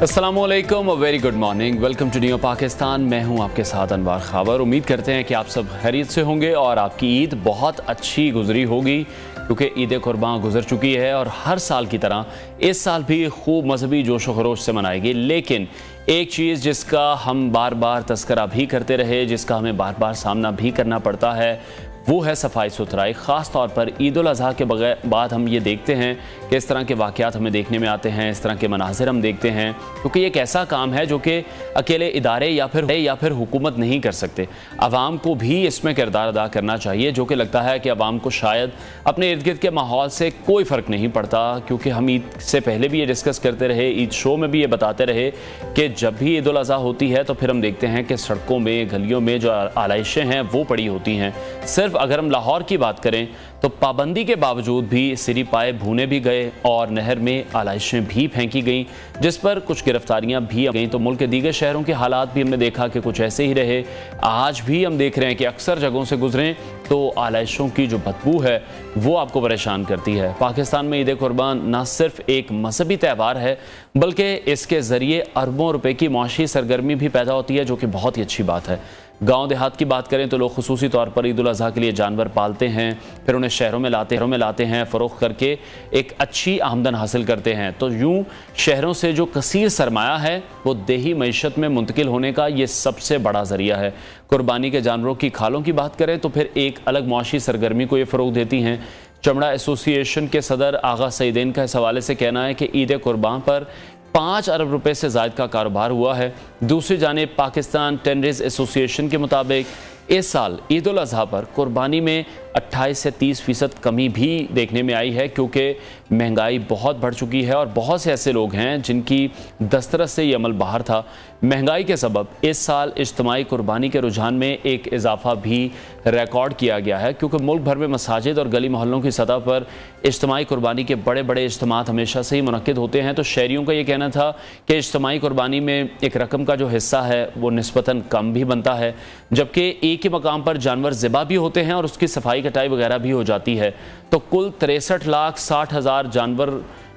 अस्सलामुअलैकुम, very good morning, welcome to new Pakistan. मैं हूं आपके साथ अनवार खावर। उम्मीद करते हैं कि आप सब खैरियत से होंगे और आपकी ईद बहुत अच्छी गुजरी होगी, क्योंकि ईद कुर्बान गुजर चुकी है और हर साल की तरह इस साल भी खूब मजहबी जोश व खरोश से मनाएगी। लेकिन एक चीज़ जिसका हम बार बार तस्करा भी करते रहे, जिसका हमें बार बार सामना भी करना पड़ता है, वो है सफाई सुथराई। ख़ास तौर पर ईद उल अज़हा के बाद हम ये देखते हैं कि इस तरह के वाक़यात हमें देखने में आते हैं, इस तरह के मनाज़िर हम देखते हैं, क्योंकि एक ऐसा काम है जो कि अकेले इदारे या फिर हुकूमत नहीं कर सकते। आवाम को भी इसमें किरदार अदा करना चाहिए, जो कि लगता है कि आवाम को शायद अपने इर्द गिर्द के माहौल से कोई फ़र्क नहीं पड़ता। क्योंकि हम ईद से पहले भी ये डिस्कस करते रहे, ईद शो में भी ये बताते रहे कि जब भी ईद उल अज़हा होती है तो फिर हम देखते हैं कि सड़कों में, गलियों में जो आलाइशें हैं वो पड़ी होती हैं। सिर्फ अगर हम लाहौर की बात करें तो पाबंदी के बावजूद भी सिरी पाए भूने भी गए और नहर में आलाइशें भी फेंकी गईं, जिस पर कुछ गिरफ्तारियां भी गईं। तो मुल्क के दीगर शहरों के हालात भी हमने देखा कि कुछ ऐसे ही रहे। आज भी हम देख रहे हैं कि अक्सर जगहों से गुजरें तो आलाइशों की जो बदबू है वो आपको परेशान करती है। पाकिस्तान में ईद कुर्बान न सिर्फ एक मजहबी त्यौहार है, बल्कि इसके ज़रिए अरबों रुपए की माशी सरगर्मी भी पैदा होती है, जो कि बहुत ही अच्छी बात है। गांव देहात की बात करें तो लोग खुसूसी तौर पर ईद उल अज़हा के लिए जानवर पालते हैं, फिर उन्हें शहरों में लाते हैं, फ़रोख्त करके एक अच्छी आमदन हासिल करते हैं। तो यूँ शहरों से जो कसीर सरमाया है वो देही मईशत में मुंतकिल होने का ये सबसे बड़ा ज़रिया है। कुर्बानी के जानवरों की खालों की बात करें तो फिर एक अलग मुआशी सरगर्मी को ये फ़रोग़ देती हैं। चमड़ा एसोसिएशन के सदर आगा सईदैन का इस हवाले से कहना है कि ईद कुर्बान पर 5 अरब रुपए से ज़ायद का कारोबार हुआ है। दूसरी जानिब पाकिस्तान टेनरीज एसोसिएशन के मुताबिक इस साल ईद उल अज़हा पर कुर्बानी में 28 से 30% कमी भी देखने में आई है, क्योंकि महंगाई बहुत बढ़ चुकी है और बहुत से ऐसे लोग हैं जिनकी दस्तरस से ये अमल बाहर था। महंगाई के सबब इस साल इज्तिमाई कुर्बानी के रुझान में एक इजाफा भी रिकॉर्ड किया गया है, क्योंकि मुल्क भर में मसाजिद और गली मोहल्लों की सतह पर इज्तिमाई कुर्बानी के बड़े बड़े इज्तिमात हमेशा से ही मुनक्किद होते हैं। तो शहरियों का ये कहना था कि इज्तिमाई कुर्बानी में एक रकम का जो हिस्सा है वो निस्बतन कम भी बनता है, जबकि एक ही मकाम पर जानवर ज़िबा भी होते हैं और उसकी सफाई कटाई वगैरह भी हो जाती है। तो कुल 63,60,000 जानवर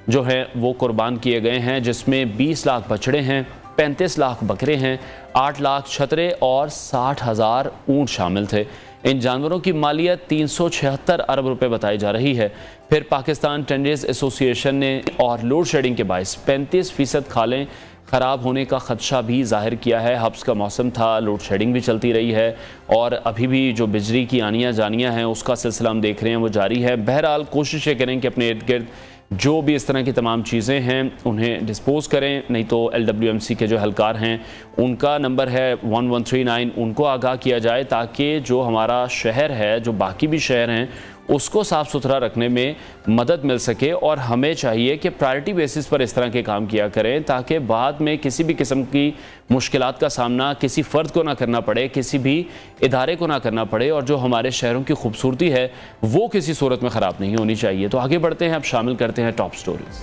जो हैं वो कुर्बान किए गए हैं, जिसमें 20 लाख बछड़े हैं, 35 लाख बकरे हैं, 8 लाख छतरे और 60,000 ऊँट शामिल थे। इन जानवरों की मालियत 376 अरब रुपए बताई जा रही है। फिर पाकिस्तान टेनरीज एसोसिएशन ने और लोड शेडिंग के बायस 35% खालें ख़राब होने का ख़दशा भी जाहिर किया है। हब्स का मौसम था, लोड शेडिंग भी चलती रही है और अभी भी जो बिजली की आनियाँ जानियाँ हैं उसका सिलसिला हम देख रहे हैं वो जारी है। बहरहाल कोशिश ये करें कि अपने इर्द गिर्द जो भी इस तरह की तमाम चीज़ें हैं उन्हें डिस्पोज़ करें। नहीं तो LWMC के जो एहलकार हैं उनका नंबर है 1139, उनको आगाह किया जाए, ताकि जो हमारा शहर है, जो बाकी भी शहर हैं, उसको साफ़ सुथरा रखने में मदद मिल सके। और हमें चाहिए कि प्रायोरिटी बेसिस पर इस तरह के काम किया करें, ताकि बाद में किसी भी किस्म की मुश्किलात का सामना किसी फ़र्द को ना करना पड़े, किसी भी इदारे को ना करना पड़े, और जो हमारे शहरों की खूबसूरती है वो किसी सूरत में ख़राब नहीं होनी चाहिए। तो आगे बढ़ते हैं, अब शामिल करते हैं टॉप स्टोरीज।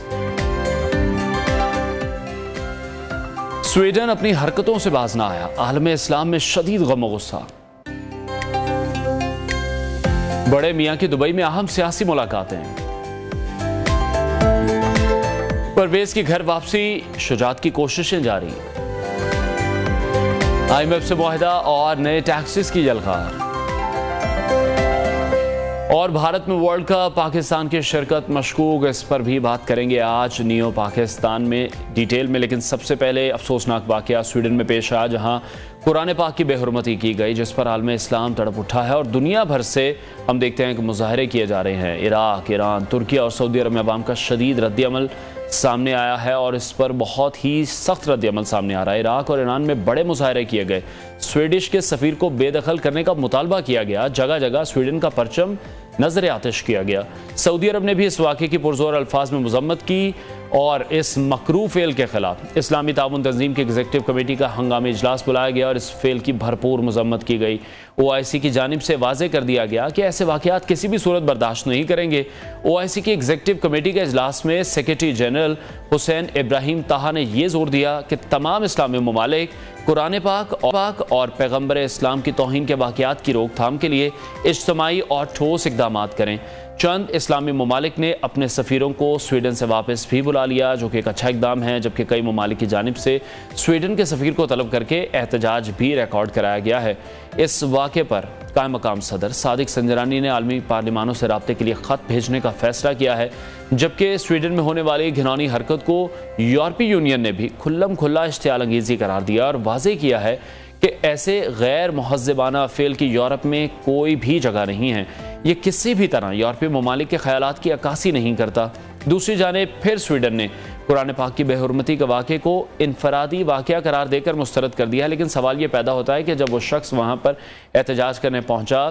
स्वीडन अपनी हरकतों से बाज ना आया, आलम इस्लाम में शदीद गम और गुस्सा। बड़े मियाँ की दुबई में अहम सियासी मुलाकातें। परवेज की घर वापसी, शुजात की कोशिशें जारी। IMF से मुआहिदा और नए टैक्सेस की जलकार। और भारत में वर्ल्ड कप, पाकिस्तान की शिरकत मशकूक, इस पर भी बात करेंगे आज नियो पाकिस्तान में डिटेल में। लेकिन सबसे पहले अफसोसनाक वाकया स्वीडन में पेश आया, जहां कुरान पाक की बेहुरमती की गई, जिस पर आलम इस्लाम तड़प उठा है और दुनिया भर से हम देखते हैं कि मुजाहरे किए जा रहे हैं। इराक, ईरान, तुर्की और सऊदी अरब में अवाम का शदीद रद्दअमल सामने आया है और इस पर बहुत ही सख्त रद्दअमल सामने आ रहा है। इराक और ईरान में बड़े मुजाहरे किए गए, स्वीडिश के सफ़ीर को बेदखल करने का मुतालबा किया गया, जगह जगह स्वीडन का परचम नजर आतिश किया गया। सऊदी अरब ने भी इस वाक़े की पुरजोर अल्फाज में मजम्मत की और इस मकरू फेल के खिलाफ इस्लामी ताउन तंजीम की एग्जीक्यूटिव कमेटी का हंगामी इजलास बुलाया गया और इस फेल की भरपूर मजम्मत की गई। OIC की जानिब से वाजे कर दिया गया कि ऐसे वाक़यात किसी भी सूरत बर्दाश्त नहीं करेंगे। OIC की एग्जीक्यूटिव कमेटी के इजलास में सेक्रेटरी जनरल हुसैन इब्राहिम ताहा ने यह जोर दिया कि तमाम इस्लामी ममालिक कुरान पाक और पैगम्बर इस्लाम की तौहीन के वाक़यात की रोकथाम के लिए इज्तिमाई और ठोस इक़दामात करें। चंद इस्लामी ममालिक ने अपने सफ़ीरों को स्वीडन से वापस भी बुला लिया, जो कि एक अच्छा इकदाम है, जबकि कई ममालिक की जानिब से स्वीडन के सफ़ीर को तलब करके एहतजाज भी रिकॉर्ड कराया गया है। इस वाक़े पर कायम मकाम सदर सादिक संजरानी ने आलमी पार्लिमानों से राब्ते के लिए ख़त भेजने का फैसला किया है, जबकि स्वीडन में होने वाली घिनौनी हरकत को यूरोपीय यूनियन ने भी खुल्लम खुल्ला इश्तियाल अंगेज़ी करार दिया और वाज़ेह किया है कि ऐसे गैर मुहज़्ज़बाना फ़ेल की यूरोप में कोई भी जगह नहीं है। ये किसी भी तरह यूरोपीय ममालिक के ख़यालात की अक्कासी नहीं करता। दूसरी जानिब फिर स्वीडन ने कुरान पाक की बेहुरमती के वाक़े को इनफरादी वाक़या करार देकर मुस्तरद कर दिया है, लेकिन सवाल ये पैदा होता है कि जब वो शख्स वहाँ पर एहतजाज करने पहुँचा,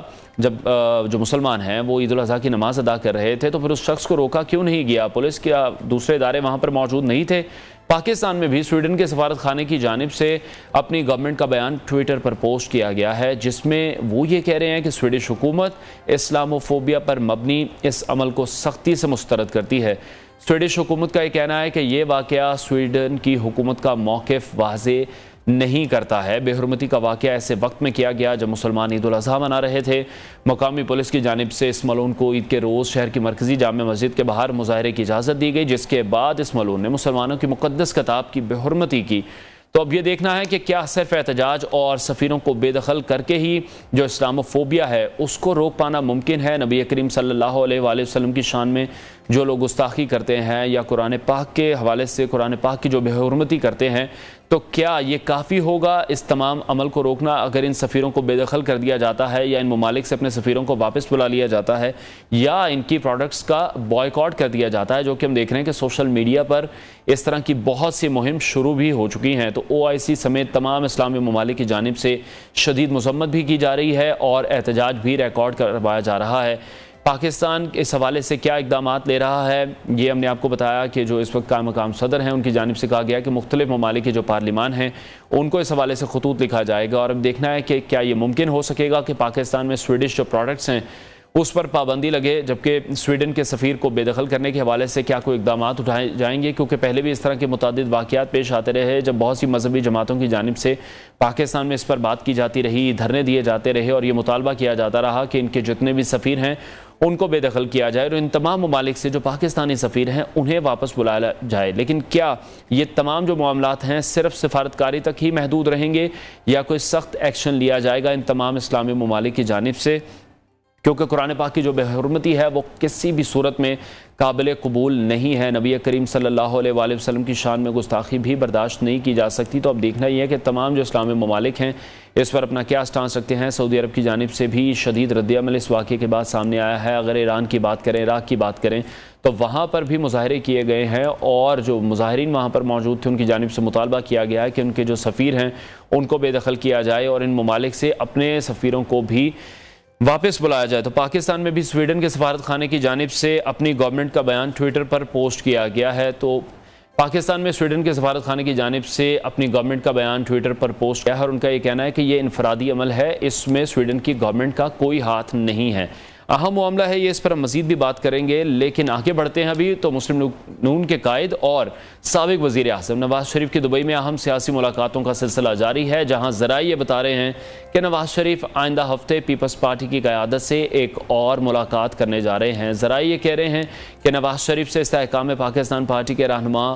जब जो मुसलमान हैं वो ईद उल अज़हा की नमाज़ अदा कर रहे थे, तो फिर उस शख्स को रोका क्यों नहीं गया? पुलिस या दूसरे इदारे वहाँ पर मौजूद नहीं थे? पाकिस्तान में भी स्वीडन के सफारत खाने की जानिब से अपनी गवर्नमेंट का बयान ट्विटर पर पोस्ट किया गया है, जिसमें वो ये कह रहे हैं कि स्वीडिश हुकूमत इस्लामोफोबिया पर मबनी इस अमल को सख्ती से मुस्तरद करती है। स्वीडिश हुकूमत का ये कहना है कि ये वाक़या स्वीडन की हुकूमत का मौक़िफ़ वाज़े नहीं करता है। बेहुरमती का वाक़या ऐसे वक्त में किया गया जब मुसलमान ईद उल अज़हा मना रहे थे। मकामी पुलिस की जानिब से इस मलून को ईद के रोज़ शहर की मरकज़ी जामे मस्जिद के बाहर मुज़ाहरे की इजाज़त दी गई, जिसके बाद इस मलून ने मुसलमानों की मुक़द्दस किताब की बेहुरमती की। तो अब ये देखना है कि क्या सिर्फ एहतजाज और सफ़ीरों को बेदखल करके ही जो इस्लामोफोबिया है उसको रोक पाना मुमकिन है। नबी करीम सल्लल्लाहु अलैहि वसल्लम की शान में जो लोग गुस्ताखी करते हैं या कुरान पाक के हवाले से कुरान पाक की जो बेहुरमती करते हैं, तो क्या ये काफ़ी होगा इस तमाम अमल को रोकना अगर इन सफ़ीरों को बेदखल कर दिया जाता है या इन ममालिक से अपने सफ़ीरों को वापस बुला लिया जाता है या इनकी प्रोडक्ट्स का बॉयकॉट कर दिया जाता है, जो कि हम देख रहे हैं कि सोशल मीडिया पर इस तरह की बहुत सी मुहिम शुरू भी हो चुकी हैं। तो OIC समेत तमाम इस्लामी ममालिक की जानिब से शदीद मज़म्मत भी की जा रही है और एहतजाज भी रिकॉर्ड करवाया जा रहा है। पाकिस्तान इस हवाले से क्या इक़दामात ले रहा है, ये हमने आपको बताया कि जो इस वक्त कायम मकाम सदर हैं उनकी जानिब से कहा गया कि मुख्तलिफ ममालिक के जो पार्लिमान हैं उनको इस हवाले से खतूत लिखा जाएगा और अब देखना है कि क्या ये मुमकिन हो सकेगा कि पाकिस्तान में स्वीडिश जो प्रोडक्ट्स हैं उस पर पाबंदी लगे, जबकि स्वीडन के सफ़ीर को बेदखल करने के हवाले से क्या कोई इक़दामात उठाए जाएंगे, क्योंकि पहले भी इस तरह के मुतादिद वाक़यात पेश आते रहे जब बहुत सी मजहबी जमातों की जानिब से पाकिस्तान में इस पर बात की जाती रही, धरने दिए जाते रहे और ये मुतालबा किया जाता रहा कि इनके जितने भी सफ़ीर हैं उनको बेदखल किया जाए और इन तमाम ममालिक से जो पाकिस्तानी सफ़ीर हैं उन्हें वापस बुलाया जाए। लेकिन क्या ये तमाम जो मामलात हैं सिर्फ सिफारतकारी तक ही महदूद रहेंगे या कोई सख्त एक्शन लिया जाएगा इन तमाम इस्लामी ममालिक की जानिब से, क्योंकि कुरान पाक की जो बेहुरमती है वो किसी भी सूरत में काबिल कबूल नहीं है। नबी करीम सल्लल्लाहु अलैहि वसल्लम की शान में गुस्ताखी भी बर्दाश्त नहीं की जा सकती। तो अब देखना ही है कि तमाम जो इस्लामी ममालिक हैं इस पर अपना क्या स्टांस रखते हैं। सऊदी अरब की जानिब से भी शदीद रद्द-ए-अमल इस वाक़े के बाद सामने आया है। अगर ईरान की बात करें, इराक़ की बात करें, तो वहाँ पर भी मुज़ाहरे किए गए हैं और जो मुज़ाहिरीन वहाँ पर मौजूद थे उनकी जानिब से मुतालबा किया गया है कि उनके जो सफ़ीर हैं उनको बेदखल किया जाए और इन ममालिक से अपने सफ़ीरों को भी वापस बुलाया जाए। तो पाकिस्तान में भी स्वीडन के सफारत खाने की जानिब से अपनी गवर्नमेंट का बयान ट्विटर पर पोस्ट किया गया है। तो पाकिस्तान में स्वीडन के सफारत खाने की जानिब से अपनी गवर्नमेंट का बयान ट्विटर पर पोस्ट किया है और उनका ये कहना है कि ये इनफरादी अमल है, इसमें स्वीडन की गवर्नमेंट का कोई हाथ नहीं है। अहम मामला है ये, इस पर हम मज़ीद भी बात करेंगे, लेकिन आगे बढ़ते हैं। अभी तो मुस्लिम नून के कायद और साबिक वज़ीर आज़म नवाज शरीफ की दुबई में अहम सियासी मुलाकातों का सिलसिला जारी है, जहां ज़राए ये बता रहे हैं कि नवाज शरीफ आइंदा हफ्ते पीपल्स पार्टी की क़यादत से एक और मुलाकात करने जा रहे हैं। ज़राए ये कह रहे हैं कि नवाज शरीफ से इस्तेहकाम पाकिस्तान पार्टी के रहनुमा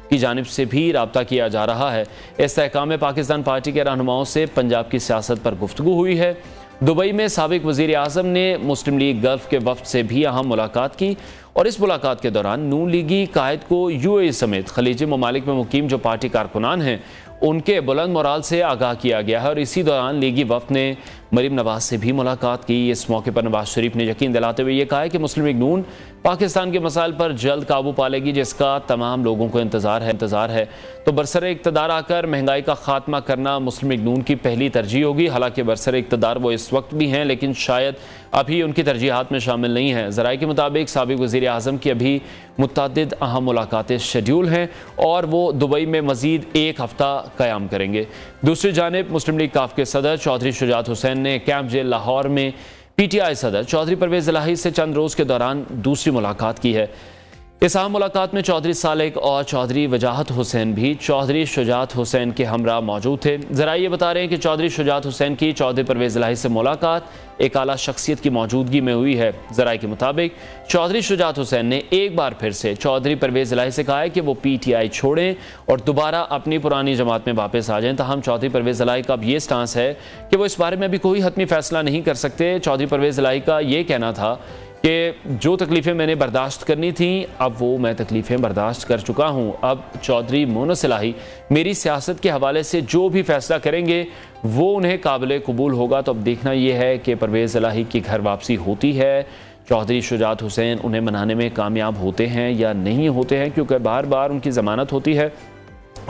की जानिब से भी रब्ता किया जा रहा है। इस्तेहकाम पाकिस्तान पार्टी के रहनुमाओं से पंजाब की सियासत पर गुफ्तगू हुई है। दुबई में साबिक वज़ीर आज़म ने मुस्लिम लीग गल्फ के वफ़द से भी अहम मुलाकात की और इस मुलाकात के दौरान नून लीगी कायद को UAE समेत खलीजी ममालिक में मुकीम जो पार्टी कारकुनान हैं उनके बुलंद मोराल से आगाह किया गया है और इसी दौरान लीगी वफ़द ने मरीम नवाज से भी मुलाकात की। इस मौके पर नवाज शरीफ ने यकीन दिलाते हुए ये कहा है कि मुस्लिम लीग नून पाकिस्तान के मसाइल पर जल्द काबू पा लेगी, जिसका तमाम लोगों को इंतज़ार है। तो बरसरे इक़्तिदार आकर महंगाई का खात्मा करना मुस्लिम लीग नून की पहली तरजीह होगी। हालांकि बरसरे इक़्तिदार वो इस वक्त भी हैं, लेकिन शायद अभी उनकी तरजीहात में शामिल नहीं है। ज़राए के मुताबिक साबिक वज़ीर आज़म की अभी मुतअद्दिद अहम मुलाकातें शेड्यूल हैं और वो दुबई में मज़ीद एक हफ़्ता क़याम करेंगे। दूसरी जानिब मुस्लिम लीग काफ के सदर चौधरी शुजात हुसैन ने कैंप जेल लाहौर में PTI सदर चौधरी परवेज़ इलाही से चंद रोज़ के दौरान दूसरी मुलाकात की है। इस अहम मुलाकात में चौधरी सालिक और चौधरी वजाहत हुसैन भी चौधरी शुजात हुसैन के हमरा मौजूद थे। जरा ये बता रहे हैं कि चौधरी शुजात हुसैन की चौधरी परवेज़ इलाही से मुलाकात एक आला शख्सियत की मौजूदगी में हुई है। जराये के मुताबिक चौधरी शुजात हुसैन ने एक बार फिर से चौधरी परवेज़ इलाही से कहा है कि वो PTI छोड़ें और दोबारा अपनी पुरानी जमात में वापस आ जाएं। तहम चौधरी परवेज़ इलाही का अब ये स्टांस है कि वो इस बारे में अभी कोई हतमी फैसला नहीं कर सकते। चौधरी परवेज़ इलाही का ये कहना था कि जो तकलीफ़ें मैंने बर्दाश्त करनी थी अब वो मैं तकलीफ़ें बर्दाश्त कर चुका हूँ। अब चौधरी मोनस इलाही मेरी सियासत के हवाले से जो भी फैसला करेंगे वो उन्हें काबिल कबूल होगा। तो अब देखना ये है कि परवेज़ इलाही की घर वापसी होती है, चौधरी शुजात हुसैन उन्हें मनाने में कामयाब होते हैं या नहीं होते हैं, क्योंकि बार बार उनकी ज़मानत होती है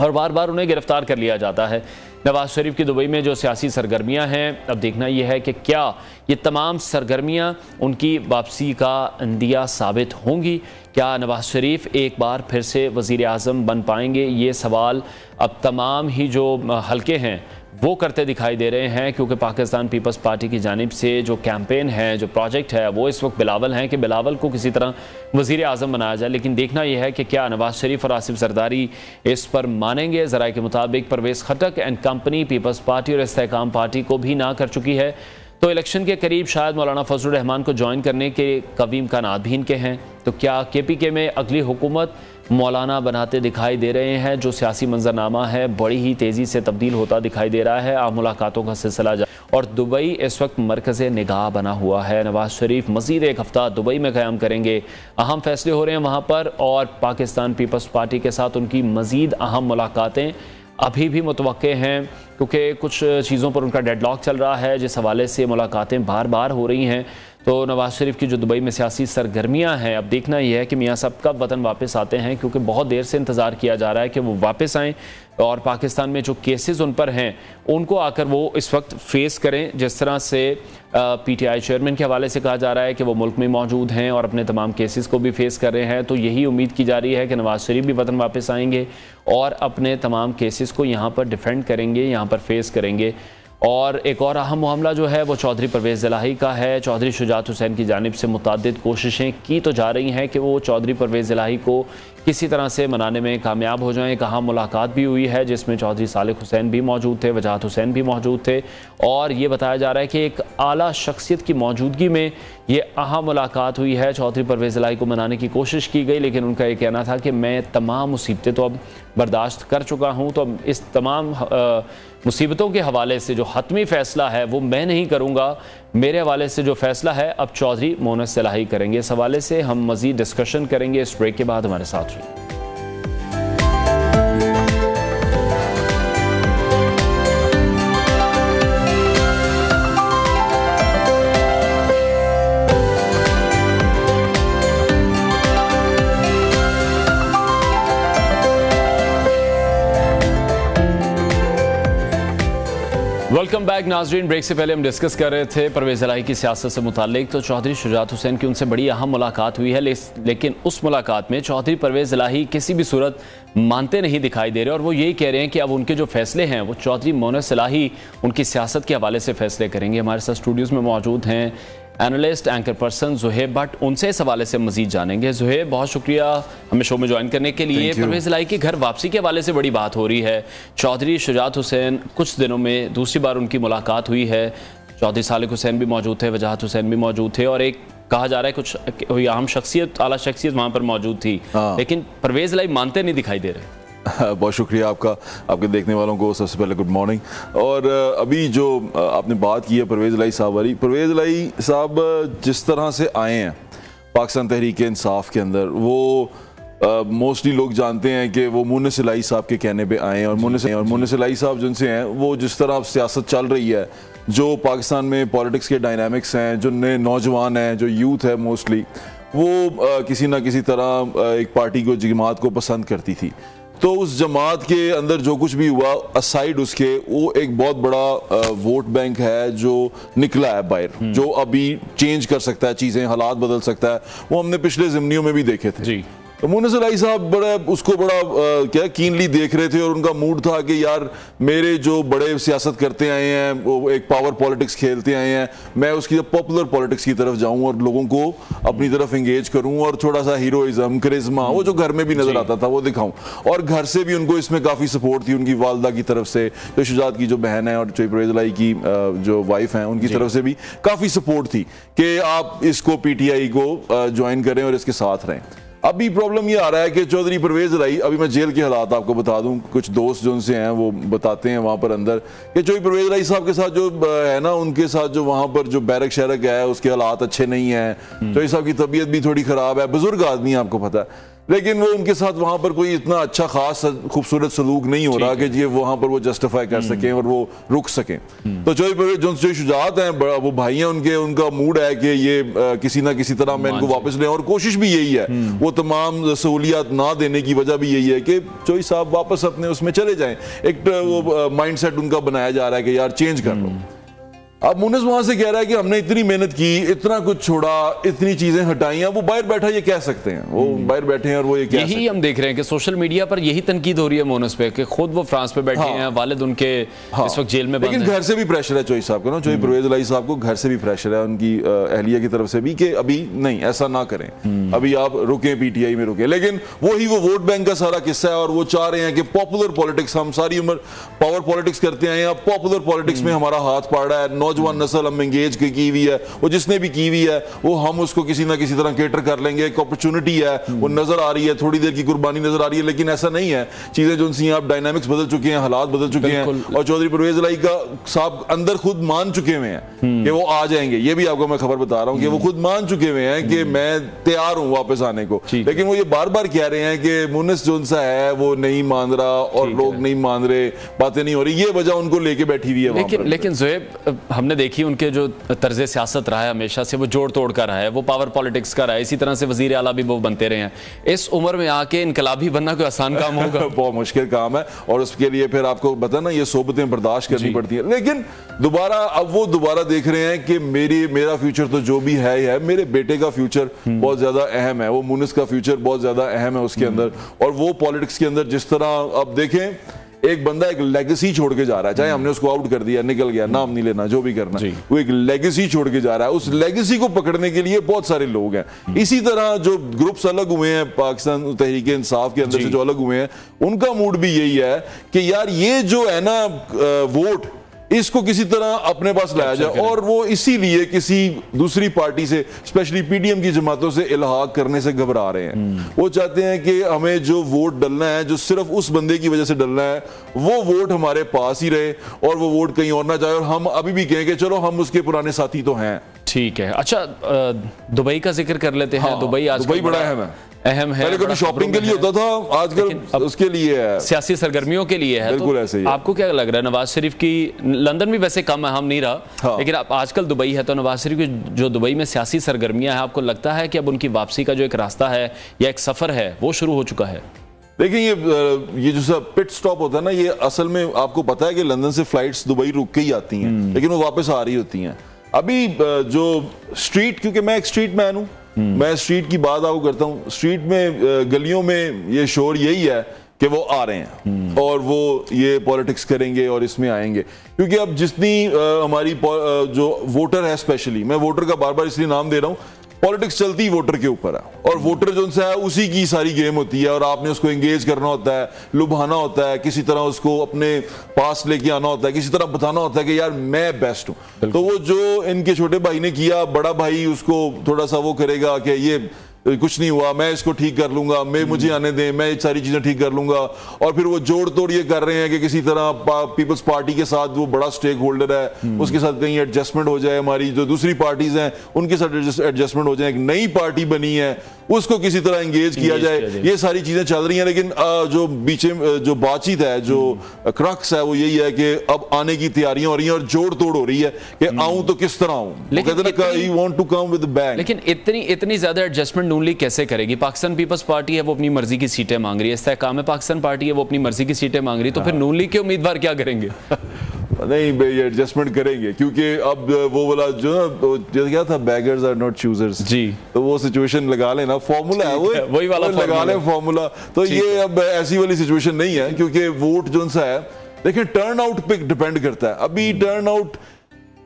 और बार बार उन्हें गिरफ्तार कर लिया जाता है। नवाज शरीफ की दुबई में जो सियासी सरगर्मियां हैं, अब देखना यह है कि क्या ये तमाम सरगर्मियां उनकी वापसी का अंदिया साबित होंगी। क्या नवाज शरीफ एक बार फिर से वज़ीर आज़म बन पाएंगे, ये सवाल अब तमाम ही जो हलके हैं वो करते दिखाई दे रहे हैं, क्योंकि पाकिस्तान पीपल्स पार्टी की जानिब से जो कैंपेन है, जो प्रोजेक्ट है, वो इस वक्त बिलावल हैं कि बिलावल को किसी तरह वज़ीर आज़म बनाया जाए। लेकिन देखना यह है कि क्या नवाज शरीफ और आसिफ जरदारी इस पर मानेंगे। ज़राए के मुताबिक परवेज़ खटक एंड कंपनी पीपल्स पार्टी और इस्तेहकाम पार्टी को भी ना कर चुकी है, तो इलेक्शन के करीब शायद मौलाना फजलुर रहमान को ज्वाइन करने के कवी इम्कानात भी इनके हैं। तो क्या KPK में अगली हुकूमत मौलाना बनाते दिखाई दे रहे हैं? जो सियासी मंजरनामा है बड़ी ही तेज़ी से तब्दील होता दिखाई दे रहा है। आप मुलाकातों का सिलसिला और दुबई इस वक्त मरकज़ निगाह बना हुआ है। नवाज शरीफ मज़ीद एक हफ़्ता दुबई में क़याम करेंगे, अहम फैसले हो रहे हैं वहाँ पर, और पाकिस्तान पीपल्स पार्टी के साथ उनकी मज़ीद अहम मुलाकातें अभी भी मुतवक्के हैं, क्योंकि कुछ चीज़ों पर उनका डेडलॉक चल रहा है, जिस हवाले से मुलाकातें बार बार हो रही हैं। तो नवाज शरीफ की जो दुबई में सियासी सरगर्मियां हैं, अब देखना यह है कि मियाँ साहब कब वतन वापस आते हैं, क्योंकि बहुत देर से इंतज़ार किया जा रहा है कि वो वापस आएँ और पाकिस्तान में जो केसेस उन पर हैं उनको आकर वो इस वक्त फेस करें। जिस तरह से PTI चेयरमैन के हवाले से कहा जा रहा है कि वो मुल्क में मौजूद हैं और अपने तमाम केसेस को भी फेस कर रहे हैं, तो यही उम्मीद की जा रही है कि नवाज शरीफ भी वतन वापस आएंगे और अपने तमाम केसेस को यहाँ पर डिफेंड करेंगे, यहाँ पर फेस करेंगे। और एक और अहम मामला जो है वो चौधरी परवेज़ इलाही का है। चौधरी शुजात हुसैन की जानिब से मुतअद्दिद कोशिशें की तो जा रही हैं कि वो चौधरी परवेज़ इलाही को किसी तरह से मनाने में कामयाब हो जाएं। कहाँ मुलाकात भी हुई है जिसमें चौधरी सालिक हुसैन भी मौजूद थे, वजाहत हुसैन भी मौजूद थे, और ये बताया जा रहा है कि एक आला शख्सियत की मौजूदगी में ये अहम मुलाकात हुई है। चौधरी परवेज़ इलाही को मनाने की कोशिश की गई, लेकिन उनका ये कहना था कि मैं तमाम मुसीबतें तो अब बर्दाश्त कर चुका हूँ, तो अब इस तमाम मुसीबतों के हवाले से जो हतमी फ़ैसला है वो मैं नहीं करूँगा, मेरे हवाले से जो फ़ैसला है अब चौधरी मोनस इलाही करेंगे। इस हवाले से हम मज़ीद डिस्कशन करेंगे इस ब्रेक के बाद। हमारे साथ रहिए। वेलकम बैक नाजरीन। ब्रेक से पहले हम डिस्कस कर रहे थे परवेज़ इलाही की सियासत से मुतालिक। तो चौधरी शुजात हुसैन की उनसे बड़ी अहम मुलाकात हुई है, लेकिन उस मुलाकात में चौधरी परवेज़ इलाही किसी भी सूरत मानते नहीं दिखाई दे रहे, और वो यही कह रहे हैं कि अब उनके जो फैसले हैं वो चौधरी मोनस इलाही उनकी सियासत के हवाले से फैसले करेंगे। हमारे साथ स्टूडियोज़ में मौजूद हैं analyst anchor person Zuhaib Bhatt, उनसे इस हवाले से मजीद जानेंगे। ज़ुहैब, बहुत शुक्रिया हमें शो में ज्वाइन करने के लिए। परवेज़ इलाही के घर वापसी के हवाले से बड़ी बात हो रही है। चौधरी शुजात हुसैन कुछ दिनों में दूसरी बार उनकी मुलाकात हुई है, चौधरी सालिक हुसैन भी मौजूद थे, वजाहत हुसैन भी मौजूद थे, और एक कहा जा रहा है कुछ अहम शख्सियत, आला शख्सियत वहाँ पर मौजूद थी, लेकिन परवेज़ इलाही मानते नहीं दिखाई दे रहे। बहुत शुक्रिया आपका, आपके देखने वालों को सबसे पहले गुड मॉर्निंग। और अभी जो आपने बात की है परवेज़ इलाही साहब वाली, परवेज़ इलाही साहब जिस तरह से आए हैं पाकिस्तान तहरीक इंसाफ के अंदर, वो मोस्टली लोग जानते हैं कि वो मोनस इलाही साहब के कहने पे आए हैं, और मोनस इलाही साहब जिनसे हैं वो जिस तरह सियासत चल रही है, जो पाकिस्तान में पॉलिटिक्स के डायनामिक्स हैं, जो नए नौजवान हैं, जो यूथ है मोस्टली, वो किसी ना किसी तरह एक पार्टी को, जमात को पसंद करती थी। तो उस जमात के अंदर जो कुछ भी हुआ असाइड उसके, वो एक बहुत बड़ा वोट बैंक है जो निकला है बाहर, जो अभी चेंज कर सकता है चीज़ें, हालात बदल सकता है। वो हमने पिछले ज़िमनियों में भी देखे थे। तो मुनिस अलाई साहब उसको बड़ा क्या कीनली देख रहे थे और उनका मूड था कि यार मेरे जो बड़े सियासत करते आए हैं वो एक पावर पॉलिटिक्स खेलते आए हैं, मैं उसकी पॉपुलर पॉलिटिक्स की तरफ जाऊं और लोगों को अपनी तरफ एंगेज करूं और थोड़ा सा हीरोइज्म करिश्मा वो जो घर में भी नजर आता था वो दिखाऊं। और घर से भी उनको इसमें काफी सपोर्ट थी, उनकी वालदा की तरफ से, जो शुजात की जो बहन है और परवेज इलाही की जो वाइफ है उनकी तरफ से भी काफी सपोर्ट थी कि आप इसको पीटीआई को ज्वाइन करें और इसके साथ रहें। अभी प्रॉब्लम ये आ रहा है कि चौधरी परवेज इलाही, अभी मैं जेल के हालात आपको बता दूं, कुछ दोस्त जो उनसे हैं वो बताते हैं वहां पर अंदर कि चौधरी परवेज इलाही साहब के साथ जो है ना, उनके साथ जो वहां पर जो बैरक शहरक है उसके हालात अच्छे नहीं है। चौधरी साहब की तबीयत भी थोड़ी खराब है, बुजुर्ग आदमी है आपको पता है, लेकिन वो उनके साथ वहां पर कोई इतना अच्छा खास खूबसूरत सलूक नहीं हो रहा कि ये वहां पर वो जस्टिफाई कर सकें और वो रुक सकें। तो जो शुजात हैं, वो भाई हैं उनके, उनका मूड है कि ये किसी ना किसी तरह मैं इनको वापस लें और कोशिश भी यही है। वो तमाम सहूलियात ना देने की वजह भी यही है कि चौधरी साहब वापस अपने उसमें चले जाएं। एक वो माइंड सेट उनका बनाया जा रहा है कि यार चेंज कर लो। अब मुनिस वहां से कह रहा है कि हमने इतनी मेहनत की, इतना कुछ छोड़ा, इतनी चीजें हटाई, वो बाहर बैठा ये कह सकते हैं, वो बाहर बैठे हैं और वो ये कह सकते हैं। यही हम देख रहे हैं कि सोशल मीडिया पर यही तनकीद हो रही है मुनिस पे कि खुद वो फ्रांस में बैठे हैं, वालिद उनके इस वक्त जेल में बंद हैं। लेकिन घर से भी प्रेशर है चौधरी साहब को ना, चौधरी परवेज इलाही साहब को घर से भी प्रेशर है, उनकी अहलिया की तरफ से भी कि अभी नहीं, ऐसा ना करें, अभी आप रुकें, पीटीआई में रुकें। लेकिन वही वो वोट बैंक का सारा किस्सा है और वो चाह रहे हैं कि पॉपुलर पॉलिटिक्स, हम सारी उम्र पावर पॉलिटिक्स करते आए हैं, पॉपुलर पॉलिटिक्स में हमारा हाथ पड़ रहा है, नौजवान नस्ल हम एंगेज की हुई है, वो जिसने भी की हुई है वो हम उसको किसी ना किसी तरह केटर कर लेंगे। एक अपॉर्चुनिटी है, वो नजर आ रही है, थोड़ी देर की कुर्बानी नजर आ रही है, लेकिन ऐसा नहीं है। चीजें जो सी आप डायनामिक्स बदल चुके हैं, हालात बदल चुके हैं और चौधरी परवेज इलाही का साहब अंदर खुद मान चुके हुए हैं कि वो आ जाएंगे। ये भी आपको मैं खबर बता रहा हूं कि वो खुद मान चुके हुए हैं कि मैं तैयार हूं वापस आने को, लेकिन वो ये बार बार कह रहे हैं कि मुनिस जो सा है वो नहीं मान रहा और लोग नहीं मान रहे, बातें नहीं हो रही, ये वजह उनको लेके बैठी हुई है। लेकिन ज़ोएब, हमने देखी उनके जो तर्ज सियासत रहा है हमेशा से, वो जोड़ तोड़ का रहा है, वो पावर पॉलिटिक्स का रहा है, इसी तरह से वजीर आला भी वो बनते रहे हैं। इस उम्र में आके इनकलाबी बनना कोई आसान काम होगा? बहुत मुश्किल काम है और उसके लिए फिर आपको पता ना ये सोबतें बर्दाश्त करनी पड़ती है। लेकिन दोबारा अब वो दोबारा देख रहे हैं कि मेरा फ्यूचर तो जो भी है, मेरे बेटे का फ्यूचर बहुत ज्यादा अहम है, वो मुनिस का फ्यूचर बहुत ज्यादा अहम है उसके अंदर। और वो पॉलिटिक्स के अंदर जिस तरह अब देखें, एक बंदा एक लेगेसी छोड़ के जा रहा है, चाहे हमने उसको आउट कर दिया, निकल गया, नाम नहीं लेना, जो भी करना, वो एक लेगेसी छोड़ के जा रहा है। उस लेगेसी को पकड़ने के लिए बहुत सारे लोग हैं। इसी तरह जो ग्रुप्स अलग हुए हैं पाकिस्तान तहरीक इंसाफ के अंदर से जो अलग हुए हैं, उनका मूड भी यही है कि यार ये जो है ना वोट, इसको किसी तरह अपने पास लाया जाए और वो इसीलिए किसी दूसरी पार्टी से, स्पेशली पीडीएम की जमातों से इल्हाक करने से घबरा रहे हैं। वो चाहते हैं कि हमें जो वोट डलना है, जो सिर्फ उस बंदे की वजह से डलना है, वो वोट हमारे पास ही रहे और वो वोट कहीं और ना जाए और हम अभी भी कहें कि चलो हम उसके पुराने साथी तो हैं। ठीक है, अच्छा दुबई का जिक्र कर लेते हैं। दुबई बड़ा अहम है। पहले कभी शॉपिंग के लिए होता था, आजकल उसके लिए है, सियासी सरगर्मियों के लिए है। बिल्कुल ऐसे ही। आपको क्या लग रहा है, नवाज शरीफ की, लंदन भी वैसे कम अहम नहीं रहा, लेकिन आजकल दुबई है, तो नवाज शरीफ की जो दुबई में सियासी सरगर्मियां हैं, आपको लगता है कि अब उनकी वापसी का जो एक रास्ता है या एक सफर है वो शुरू हो चुका है? देखिए ये जो सब पिट स्टॉप होता है ना, ये असल में आपको पता है कि लंदन से फ्लाइट्स दुबई रुक के ही आती हैं, लेकिन वो वापस आ रही होती हैं। अभी जो स्ट्रीट, क्योंकि मैं एक स्ट्रीट मैन हूं, मैं स्ट्रीट की बात आपको करता हूं, स्ट्रीट में गलियों में ये शोर यही है कि वो आ रहे हैं और वो ये पॉलिटिक्स करेंगे और इसमें आएंगे। क्योंकि अब जितनी हमारी जो वोटर है, स्पेशली मैं वोटर का बार बार इसलिए नाम दे रहा हूं, पॉलिटिक्स चलती वोटर के ऊपर है और वोटर जो उनसे है उसी की सारी गेम होती है और आपने उसको एंगेज करना होता है, लुभाना होता है, किसी तरह उसको अपने पास लेके आना होता है, किसी तरह बताना होता है कि यार मैं बेस्ट हूं। तो वो जो इनके छोटे भाई ने किया, बड़ा भाई उसको थोड़ा सा वो करेगा कि ये कुछ नहीं हुआ, मैं इसको ठीक कर लूंगा, मैं मुझे आने दें, मैं सारी चीजें ठीक कर लूंगा। और फिर वो जोड़ तोड़ ये कर रहे हैं कि किसी तरह पीपल्स पार्टी के साथ, वो बड़ा स्टेक होल्डर है, उसके साथ कहीं एडजस्टमेंट हो जाए, हमारी जो दूसरी पार्टीज हैं उनके साथ एडजस्टमेंट हो जाए, एक नई पार्टी बनी है उसको किसी तरह एंगेज किया जाए। ये सारी चीजें चल रही हैं, लेकिन जो बीच जो बातचीत है, जो क्रक्स है, वो यही है कि अब आने की तैयारियां हो रही हैं और जोड़ तोड़ हो रही है कि आऊं तो किस तरह आऊं। लेकिन इतनी ज्यादा एडजस्टमेंट नून लीग कैसे करेगी? पाकिस्तान पीपल्स पार्टी है, वो अपनी मर्जी की सीटें मांग रही है, इस्तेहकाम पाकिस्तान पार्टी है, वो अपनी मर्जी की सीटें मांग रही है, तो फिर नून लीग के उम्मीदवार क्या करेंगे? नहीं भाई एडजस्टमेंट करेंगे, क्योंकि अब वो वाला जो ना जो क्या था, बेगर्स आर नॉट चूजर्स जी, तो वो सिचुएशन लगा लेना, फॉर्मूला है वो, वही वाला लगा ले फॉर्मूला। तो ये अब ऐसी वाली सिचुएशन नहीं है, क्योंकि वोट जो सा है देखिए टर्न आउट पे डिपेंड करता है। अभी टर्न आउट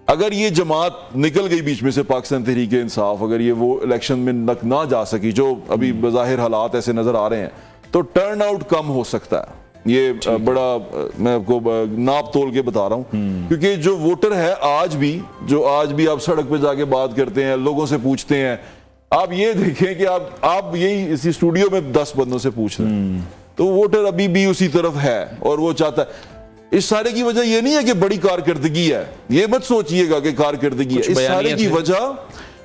अगर ये जमात निकल गई बीच में से, पाकिस्तान तहरीक इंसाफ, अगर ये वो इलेक्शन में ना जा सकी, जो अभी बज़ाहिर हालात ऐसे नजर आ रहे हैं, तो टर्न आउट कम हो सकता है। ये बड़ा मैं आपको नाप तोल के बता रहा हूँ, क्योंकि जो वोटर है आज भी आप सड़क पे जाके बात करते हैं, लोगों से पूछते हैं, आप ये देखें कि आप यही इसी स्टूडियो में 10 बंदों से पूछ रहे हैं, तो वोटर अभी भी उसी तरफ है और वो चाहता है। इस सारे की वजह ये नहीं है कि बड़ी कारकर्दगी है, ये मत सोचिएगा कि कारकर्दगी है, इस सारे की वजह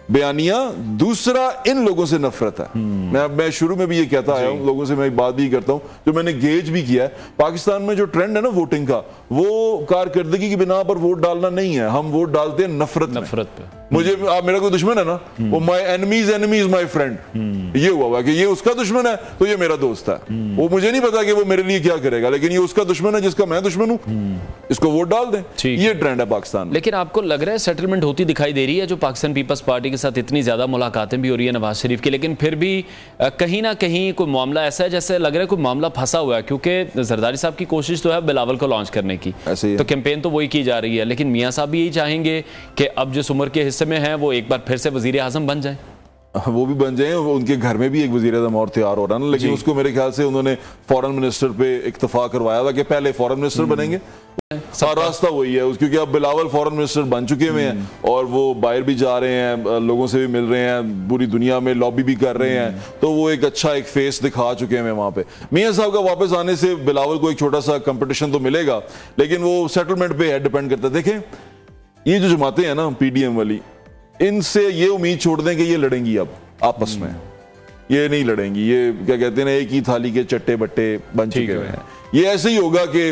बयानिया, दूसरा इन लोगों से नफरत है। मैं शुरू में भी ये कहता आया हूं, लोगों से मैं बात भी करता हूं, जो मैंने गेज भी किया है, पाकिस्तान में जो ट्रेंड है ना वोटिंग का, वो कारकर्दगी की बिना पर वोट डालना नहीं है, हम वोट डालते हैं नफरत पे। मुझे आप मेरा कोई दुश्मन है ना, वो my enemies enemy is my friend, ये हुआ कि ये उसका दुश्मन है तो ये मेरा दोस्त है। वो मुझे नहीं पता कि वो मेरे लिए क्या करेगा, लेकिन ये उसका दुश्मन है जिसका मैं दुश्मन हूं, इसको वोट डाल दें। ये ट्रेंड है पाकिस्तान में। लेकिन आपको लग रहा है सेटलमेंट होती दिखाई दे रही है, जो पाकिस्तान पीपल्स पार्टी के साथ इतनी ज्यादा मुलाकातें भी हो रही है नवाज शरीफ की, लेकिन फिर भी कहीं ना कहीं कोई मामला ऐसा है जैसे लग रहा है कोई मामला फंसा हुआ है, क्योंकि जरदारी साहब की कोशिश तो है बिलावल को लॉन्च करने की, तो कैंपेन तो वही की जा रही है, लेकिन मियां साहब भी यही चाहेंगे कि अब जिस उम्र के हिस्से में है वो एक बार फिर से वजीर आजम बन जाए। वो भी बन जाए, उनके घर में भी एक वजीर आजम और तैयार हो रहा है ना, लेकिन उसको मेरे ख्याल से उन्होंने फॉरेन मिनिस्टर पे इक्तफा करवाया था कि पहले फॉरेन मिनिस्टर बनेंगे, सारा रास्ता वही है, क्योंकि अब बिलावल फॉरेन मिनिस्टर बन चुके हुए हैं और वो बाहर भी जा रहे हैं, लोगों से भी मिल रहे हैं, पूरी दुनिया में लॉबी भी कर रहे हैं, तो वो एक अच्छा एक फेस दिखा चुके हैं वहां पे। मियां साहब का वापस आने से बिलावल को एक छोटा सा कंपटीशन तो मिलेगा, लेकिन वो सेटलमेंट पे है डिपेंड करता है। देखें ये जो जमातें हैं ना पीडीएम वाली, इनसे ये उम्मीद छोड़ दें कि ये लड़ेंगी अब आपस में, ये नहीं लड़ेंगी, ये क्या कहते हैं ना, एक ही थाली के चट्टे बट्टे बन चुके हुए हैं। ये ऐसे ही होगा कि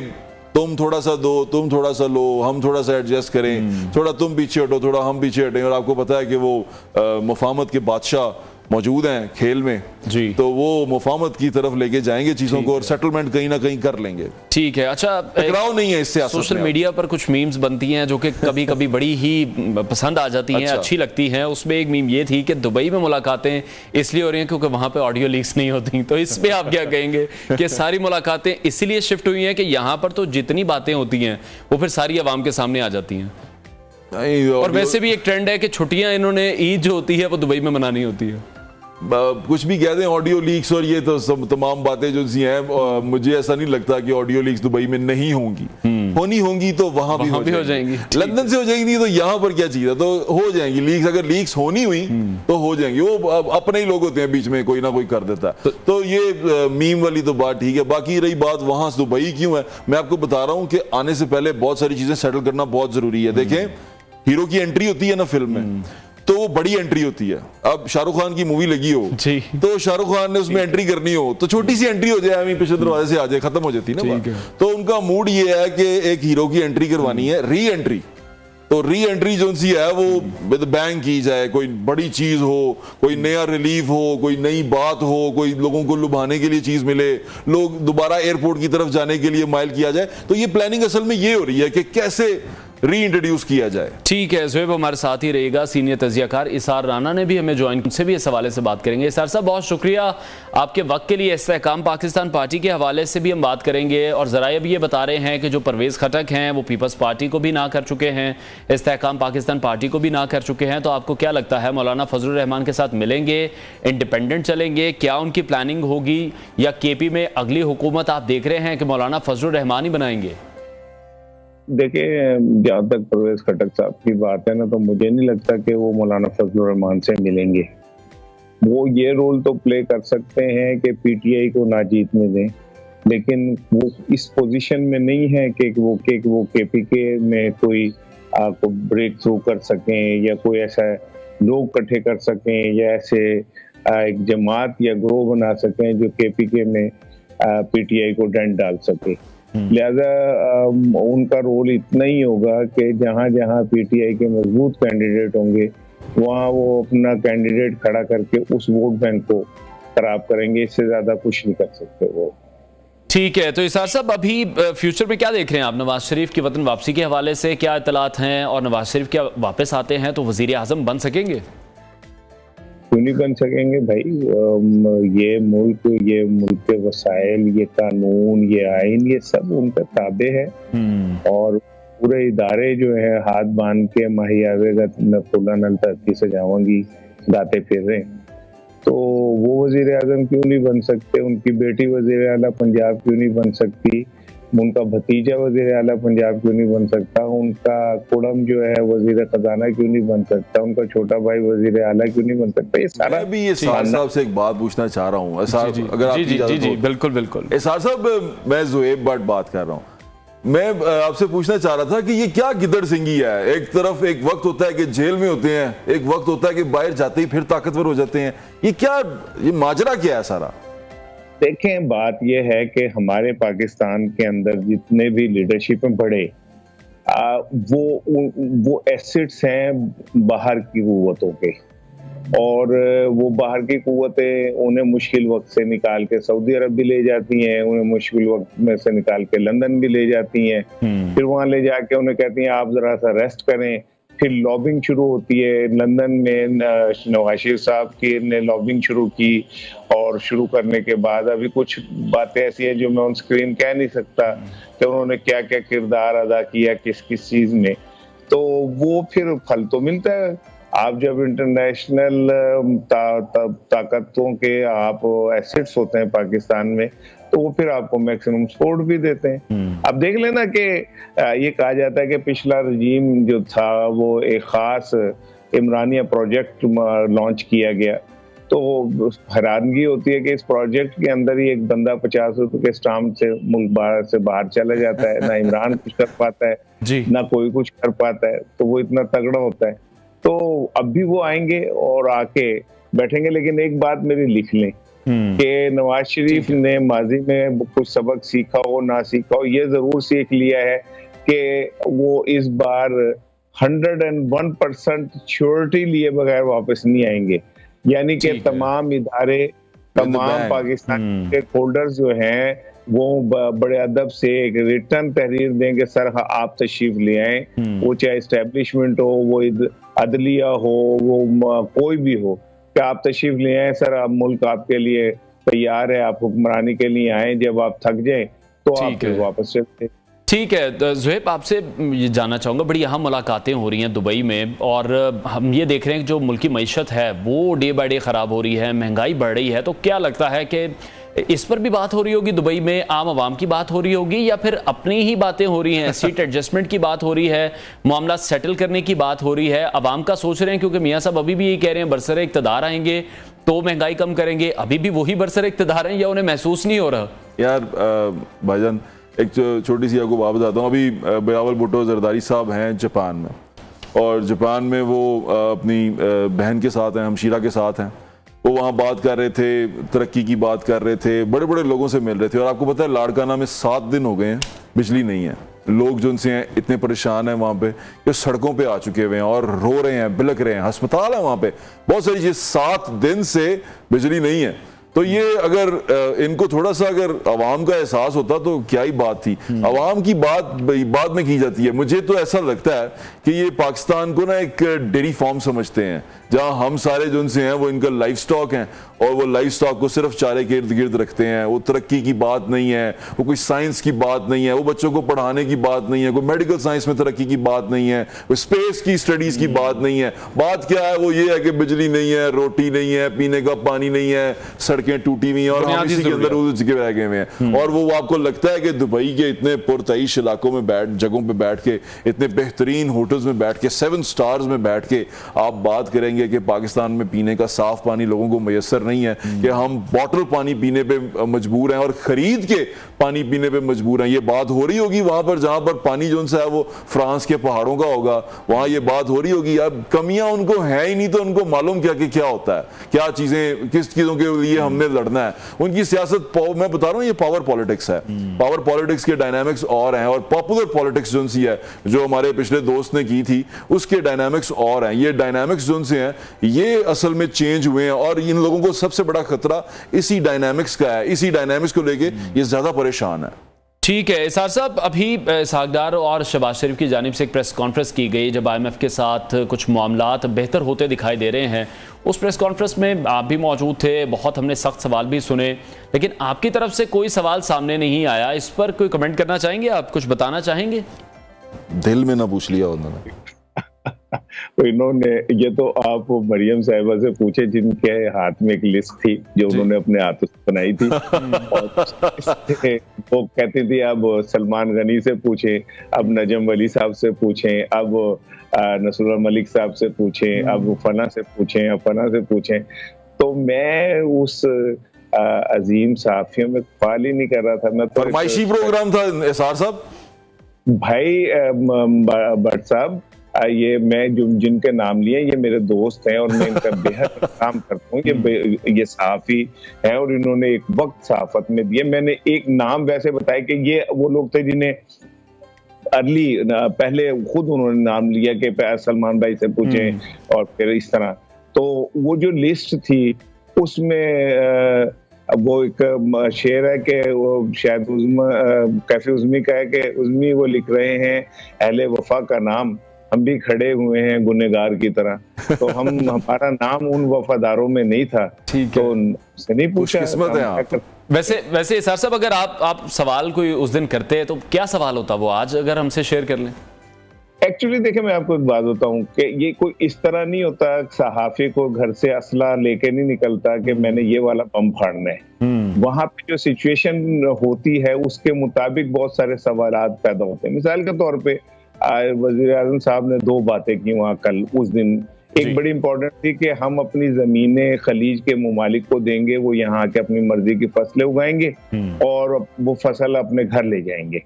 तुम थोड़ा सा दो, तुम थोड़ा सा लो, हम थोड़ा सा एडजस्ट करें, थोड़ा तुम पीछे हटो, थोड़ा हम पीछे हटें, और आपको पता है कि वो मुफाहमत के बादशाह मौजूद हैं खेल में जी, तो वो मुफाहमत की तरफ लेके जाएंगे चीजों को और सेटलमेंट कहीं ना कहीं कर लेंगे। ठीक है। अच्छा, टकराव नहीं है इससे। सोशल मीडिया पर कुछ मीम्स बनती हैं जो कि कभी कभी बड़ी ही पसंद आ जाती हैं, अच्छी लगती हैं। उसमें एक मीम ये थी कि दुबई में मुलाकातें इसलिए हो रही हैं क्योंकि वहां पे ऑडियो लीक्स नहीं होती, तो इस पे आप क्या कहेंगे कि सारी मुलाकातें इसलिए शिफ्ट हुई हैं कि यहाँ पर तो जितनी बातें होती हैं वो फिर सारी आवाम के सामने आ जाती हैं? और वैसे भी एक ट्रेंड है कि छुट्टियां इन्होंने ईद जो होती है वो दुबई में मनानी होती है। कुछ भी कहते हैं ऑडियो लीक्स और ये तो सब तमाम बातें जो सी हैं, मुझे ऐसा नहीं लगता कि ऑडियो लीक्स दुबई में नहीं होंगी, होनी होंगी तो वहां भी हो जाएंगी। लंदन से हो जाएंगी तो यहाँ पर क्या चीज है, तो हो जाएंगी लीक्स। अगर लीक्स होनी हुई तो हो जाएंगी, वो अपने ही लोग होते हैं, बीच में कोई ना कोई कर देता है। तो ये मीम वाली तो बात ठीक है। बाकी रही बात वहां से दुबई क्यों है, मैं आपको बता रहा हूँ कि आने से पहले बहुत सारी चीजें सेटल करना बहुत जरूरी है। देखें हीरो की एंट्री होती है ना फिल्म में, तो वो बड़ी एंट्री होती है। अब शाहरुख खान की मूवी लगी हो तो शाहरुख खान ने उसमें एंट्री करनी हो तो छोटी सी एंट्री हो जाए, पिछले दरवाजे से आ जाए, खत्म हो जाती है ना। तो उनका मूड ये है कि एक हीरो की एंट्री करवानी है, री एंट्री। तो री एंट्री जो सी है वो विद बैंग की जाए, कोई बड़ी चीज हो, कोई नया रिलीफ हो, कोई नई बात हो, कोई लोगों को लुभाने के लिए चीज मिले, लोग दोबारा एयरपोर्ट की तरफ जाने के लिए माइल किया जाए। तो ये प्लानिंग असल में ये हो रही है कि कैसे री इंट्रोड्यूस किया जाए। ठीक है, ज़ुहैब हमारे साथ ही रहेगा। सीनियर तजियाकार इसार राना ने भी हमें ज्वाइन, उनसे भी इस हवाले से बात करेंगे। इसार साहब बहुत शुक्रिया आपके वक्त के लिए। इस्तेहकाम पाकिस्तान पार्टी के हवाले से भी हम बात करेंगे और ज़राए भी ये बता रहे हैं कि जो परवेज़ खटक हैं वो पीपल्स पार्टी को भी ना कर चुके हैं, इस्तेहकाम पाकिस्तान पार्टी को भी ना कर चुके हैं। तो आपको क्या लगता है, मौलाना फजलुर रहमान के साथ मिलेंगे, इंडिपेंडेंट चलेंगे, क्या उनकी प्लानिंग होगी, या केपी में अगली हुकूमत आप देख रहे हैं कि मौलाना फजलुर रहमान ही बनाएंगे? देखिए, जहाँ तक परवेज खटक साहब की बात है ना, तो मुझे नहीं लगता कि वो मौलाना फजलुर रहमान से मिलेंगे। वो ये रोल तो प्ले कर सकते हैं कि पीटीआई को ना जीतने दें, लेकिन वो इस पोजीशन में नहीं है कि वो केपीके में कोई को ब्रेक थ्रू कर सकें या कोई ऐसा लोग इकट्ठे कर सकें या ऐसे एक जमात या ग्रोह बना सकें जो केपीके में पीटीआई को डेंट डाल सके। लिहाजा उनका रोल इतना ही होगा कि जहां जहां पीटीआई के मजबूत कैंडिडेट होंगे वहां वो अपना कैंडिडेट खड़ा करके उस वोट बैंक को खराब करेंगे, इससे ज्यादा कुछ नहीं कर सकते वो। ठीक है, तो इसार साहब अभी फ्यूचर में क्या देख रहे हैं आप नवाज शरीफ की वतन वापसी के हवाले से? क्या इतलात हैं? और नवाज शरीफ क्या वापस आते हैं तो वजीर आजम बन सकेंगे? क्यों नहीं बन सकेंगे भाई? ये मुल्क के वसाइल, ये कानून, ये आइन, ये सब उनका ताबे है। और पूरे इदारे जो है हाथ बांध के माही आवेगा न फूला नल धरती से जावांगी गाते फिर रहे। तो वो वजीर आजम क्यों नहीं बन सकते? उनकी बेटी वजीर आला पंजाब क्यों नहीं बन सकती? उनका भतीजा वजीर आला पंजाब क्यों नहीं बन सकता? उनका कुड़म जो है वजीर खजाना क्यों नहीं बन सकता? उनका छोटा भाई वजीर आला क्यों नहीं बन सकता? ये सारा मैं भी ये साहब से एक बात पूछना चाह रहा हूँ, अगर आप बिल्कुल बिल्कुल। एसार साहब, मैं ज़ुहैब भट्ट बात कर रहा हूँ। मैं आपसे पूछना चाह रहा था कि ये क्या गिदड़ सिंगी है? एक तरफ एक वक्त होता है कि जेल में होते हैं, एक वक्त होता है कि बाहर जाते ही फिर ताकतवर हो जाते हैं। ये माजरा क्या है सारा? देखें, बात यह है कि हमारे पाकिस्तान के अंदर जितने भी लीडरशिप में बढ़े वो एसेट्स हैं बाहर की कुव्वतों के, और वो बाहर की कुव्वतें उन्हें मुश्किल वक्त से निकाल के सऊदी अरब भी ले जाती हैं, उन्हें मुश्किल वक्त में से निकाल के लंदन भी ले जाती हैं, फिर वहां ले जाके उन्हें कहती हैं आप जरा सा रेस्ट करें। फिर लॉबिंग शुरू होती है। लंदन में नवाज शरीफ साहब की ने लॉबिंग शुरू की, और शुरू करने के बाद अभी कुछ बातें ऐसी हैं जो मैं ऑन स्क्रीन कह नहीं सकता कि उन्होंने क्या क्या किरदार अदा किया किस किस चीज में। तो वो फिर फल तो मिलता है। आप जब इंटरनेशनल ताकतों के आप एसेट्स होते हैं पाकिस्तान में, तो वो फिर आपको मैक्सिमम सपोर्ट भी देते हैं। अब देख लेना कि ये कहा जाता है कि पिछला रजीम जो था वो एक खास इमरानिया प्रोजेक्ट लॉन्च किया गया, तो हैरानगी होती है कि इस प्रोजेक्ट के अंदर ही एक बंदा 50 रुपए के स्टाम्प से मुल्क से बाहर चला जाता है। ना इमरान कुछ कर पाता है, ना कोई कुछ कर पाता है। तो वो इतना तगड़ा होता है। तो अब भी वो आएंगे और आके बैठेंगे। लेकिन एक बात मेरी लिख लें कि नवाज शरीफ ने माजी में कुछ सबक सीखा हो ना सीखा हो, ये जरूर सीख लिया है कि वो इस बार 101% श्योरिटी लिए बगैर वापस नहीं आएंगे। यानी कि तमाम इदारे, तमाम पाकिस्तान के होल्डर्स जो हैं वो बड़े अदब से एक रिटर्न तहरीर देंगे, सर आप तशरीफ ले आए। वो चाहे एस्टेब्लिशमेंट हो, वो अदलिया हो, वो कोई भी हो, कि आप तशरीफ ले आए सर, आप मुल्क आपके लिए तैयार है, आप हुक्मरानी के लिए आए। जब आप थक जाए तो आप फिर वापस चलते। ठीक है ज़ुहैब, आपसे ये जानना चाहूँगा, बड़ी अहम मुलाकातें हो रही हैं दुबई में, और हम ये देख रहे हैं कि जो मुल्क की मईशत है वो डे बाय डे ख़राब हो रही है, महंगाई बढ़ रही है। तो क्या लगता है कि इस पर भी बात हो रही होगी दुबई में? आम आवाम की बात हो रही होगी, या फिर अपनी ही बातें हो रही हैं? सीट एडजस्टमेंट की बात हो रही है, मामला सेटल करने की बात हो रही है? आवाम का सोच रहे हैं, क्योंकि मियाँ साहब अभी भी यही कह रहे हैं बरसरे इक़्तिदार आएंगे तो महंगाई कम करेंगे। अभी भी वही बरसरे इक़्तिदार हैं, या उन्हें महसूस नहीं हो रहा? यार भाईजान, एक छोटी सी आपको बात बताता हूँ। अभी बिलावल भुट्टो जरदारी साहब हैं जापान में, और जापान में वो अपनी बहन के साथ हैं, हमशीरा के साथ हैं। वो वहाँ बात कर रहे थे, तरक्की की बात कर रहे थे, बड़े बड़े लोगों से मिल रहे थे। और आपको पता है लाड़काना में 7 दिन हो गए हैं बिजली नहीं है। लोग जो उनसे हैं इतने परेशान हैं वहाँ पे, ये सड़कों पे आ चुके हुए हैं और रो रहे हैं, बिलख रहे हैं। अस्पताल है वहाँ पे, बहुत सारी चीज़, 7 दिन से बिजली नहीं है। तो ये अगर इनको थोड़ा सा अगर आवाम का एहसास होता तो क्या ही बात थी। आवाम की बात बाद में की जाती है। मुझे तो ऐसा लगता है कि ये पाकिस्तान को ना एक डेयरी फार्म समझते हैं, जहां हम सारे जो उनसे हैं वो इनका लाइफ स्टॉक हैं, और वो लाइफ स्टॉक को सिर्फ चारे के इर्द गिर्द रखते हैं। वो तरक्की की बात नहीं है, वो कोई साइंस की बात नहीं है, वो बच्चों को पढ़ाने की बात नहीं है, कोई मेडिकल साइंस में तरक्की की बात नहीं है, कोई स्पेस की स्टडीज की बात नहीं है। बात क्या है? वो ये है कि बिजली नहीं है, रोटी नहीं है, पीने का पानी नहीं है, सड़कें टूटी हुई हैं, और हम इसी के अंदर उलझ के रह गए हुए हैं। और वो आपको लगता है कि दुबई के इतने पुरतईश इलाकों में जगहों पे बैठ के, इतने बेहतरीन होटल्स में बैठ के, 7 स्टार्स में बैठ के आप बात करेंगे कि पाकिस्तान में पीने का साफ पानी लोगों को मैसर नहीं है, कि हम बॉटल पानी पीने पे मजबूर हैं और खरीद के पानी पीने पे मजबूर हैं। ये बात हो रही होगी वहां पर जहां पर पानी जो है वो फ्रांस के पहाड़ों का होगा, वहां ये बात हो रही होगी। अब कमियां उनको है ही नहीं, तो उनको मालूम क्या कि क्या होता है, क्या चीजें, किस चीजों के लिए हमने लड़ना है। उनकी सियासत, मैं बता रहा हूँ, ये पावर पॉलिटिक्स है। पावर पॉलिटिक्स के डायनामिक्स और हैं, और पॉपुलर पॉलिटिक्स जो सी है, जो हमारे पिछले दोस्त ने की थी, उसके डायनामिक्स और हैं। ये डायनामिक्स जो से हैं हैं ये असल में चेंज हुए हैं, और इन लोगों को सबसे बड़ा खतरा इसी डायनामिक्स का है। इसी डायनामिक्स को लेके ये ज्यादा परेशान है। ठीक है इसार साहब, अभी इसहाक और शहबाज शरीफ की जानिब से एक प्रेस कॉन्फ्रेंस की गई जब IMF के साथ कुछ मामलात बेहतर होते दिखाई दे रहे हैं। उस प्रेस कॉन्फ्रेंस में आप भी मौजूद थे, बहुत हमने सख्त सवाल भी सुने, लेकिन आपकी तरफ से कोई सवाल सामने नहीं आया। इस पर कोई कमेंट करना चाहेंगे, आप कुछ बताना चाहेंगे? दिल में ना पूछ लिया उन्होंने। इन्होंने ये तो आप मरियम साहिबा से पूछे जिनके हाथ में एक लिस्ट थी जो उन्होंने अपने हाथों से बनाई थी और वो कहती थी अब सलमान गनी से पूछें, अब नजम वली साहब से पूछें, अब नसरुल्लाह मलिक साहब से पूछें, अब फना से पूछें, अब फना से पूछें। तो मैं उस अजीम साफियों में ख्याल ही नहीं कर रहा था। मैं फरमाइशी प्रोग्राम था इसार साहब। भाई भट्ट साहब, ये मैं जो जिनके नाम लिए ये मेरे दोस्त हैं और मैं इनका बेहद काम करता हूँ। ये सहाफी है और इन्होंने एक वक्त सहाफत में दिए। मैंने एक नाम वैसे बताया कि ये वो लोग थे जिन्हें पहले खुद उन्होंने नाम लिया कि सलमान भाई से पूछें और फिर इस तरह। तो वो जो लिस्ट थी उसमें वो एक शेर है कि वो शायद कैफे उज़्मी का है कि उज़्मी वो लिख रहे हैं अहले वफा का नाम, हम भी खड़े हुए हैं गुनहगार की तरह। तो हमारा नाम उन वफादारों में नहीं था, तो से नहीं पूछा। किस्मत है आप। वैसे इसार साहब, अगर आप सवाल कोई उस दिन करते तो क्या सवाल होता वो आज अगर हमसे शेयर कर लें? एक्चुअली देखिए, मैं आपको एक बात बताऊं कि ये कोई इस तरह नहीं होता, सहाफी को घर से असला लेके नहीं निकलता कि मैंने ये वाला बम फाड़ना है। वहां पे जो सिचुएशन होती है उसके मुताबिक बहुत सारे सवालात पैदा होते हैं। मिसाल के तौर पे वज़ीर आज़म साहब ने 2 बातें की वहाँ कल उस दिन। एक बड़ी इंपॉर्टेंट थी कि हम अपनी जमीनें खलीज के मुमालिक को देंगे, वो यहाँ आके अपनी मर्जी की फसलें उगाएंगे और वो फसल अपने घर ले जाएंगे।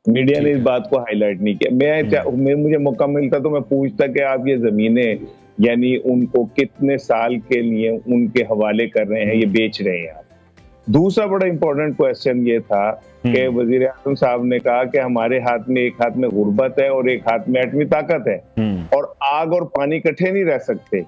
मीडिया ने इस बात को हाईलाइट नहीं किया। मुझे मौका मिलता तो मैं पूछता कि आप ये जमीनें यानी उनको कितने साल के लिए उनके हवाले कर रहे हैं, ये बेच रहे हैं आप। दूसरा बड़ा इंपॉर्टेंट क्वेश्चन ये था कि वजीर आज़म साहब ने कहा कि हमारे हाथ में एक हाथ में गुर्बत है और एक हाथ में एटमी ताकत है और आग और पानी इकट्ठे नहीं रह सकते।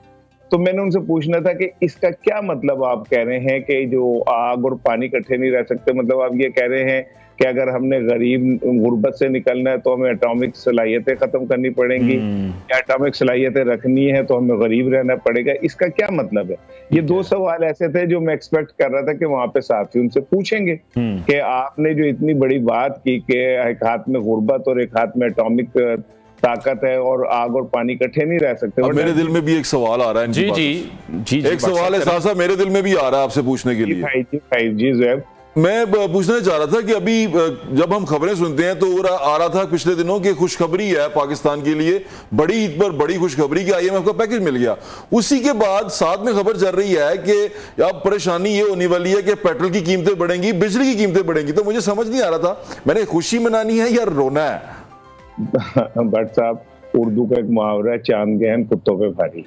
तो मैंने उनसे पूछना था कि इसका क्या मतलब आप कह रहे हैं कि जो आग और पानी इकट्ठे नहीं रह सकते, मतलब आप ये कह रहे हैं कि अगर हमने गुर्बत से निकलना है तो हमें एटॉमिक सलाहियतें खत्म करनी पड़ेंगी, या एटॉमिक सलाहियतें रखनी है तो हमें गरीब रहना पड़ेगा, इसका क्या मतलब है? ये 2 सवाल ऐसे थे जो मैं एक्सपेक्ट कर रहा था कि वहां पे साथी उनसे पूछेंगे कि आपने जो इतनी बड़ी बात की कि एक हाथ में गुर्बत और एक हाथ में एटॉमिक ताकत है और आग और पानी इकट्ठे नहीं रह सकते। और मेरे दिल में भी एक सवाल आ रहा है। जी, एक सवाल है साहब मेरे दिल में भी आ रहा है आपसे पूछने के लिए। मैं पूछना चाह रहा था कि अभी जब हम खबरें सुनते हैं तो आ रहा था पिछले दिनों की खुशखबरी है पाकिस्तान के लिए, बड़ी ईद पर बड़ी खुशखबरी कि IMF का पैकेज मिल गया। उसी के बाद साथ में खबर चल रही है कि अब परेशानी ये होने वाली है कि पेट्रोल की कीमतें बढ़ेंगी, बिजली की कीमतें बढ़ेंगी। तो मुझे समझ नहीं आ रहा था मैंने खुशी मनानी है या रोना है? भट्ट साहब, उर्दू का एक मुहावरा है, चांद गहन कुत्तों पे भारी।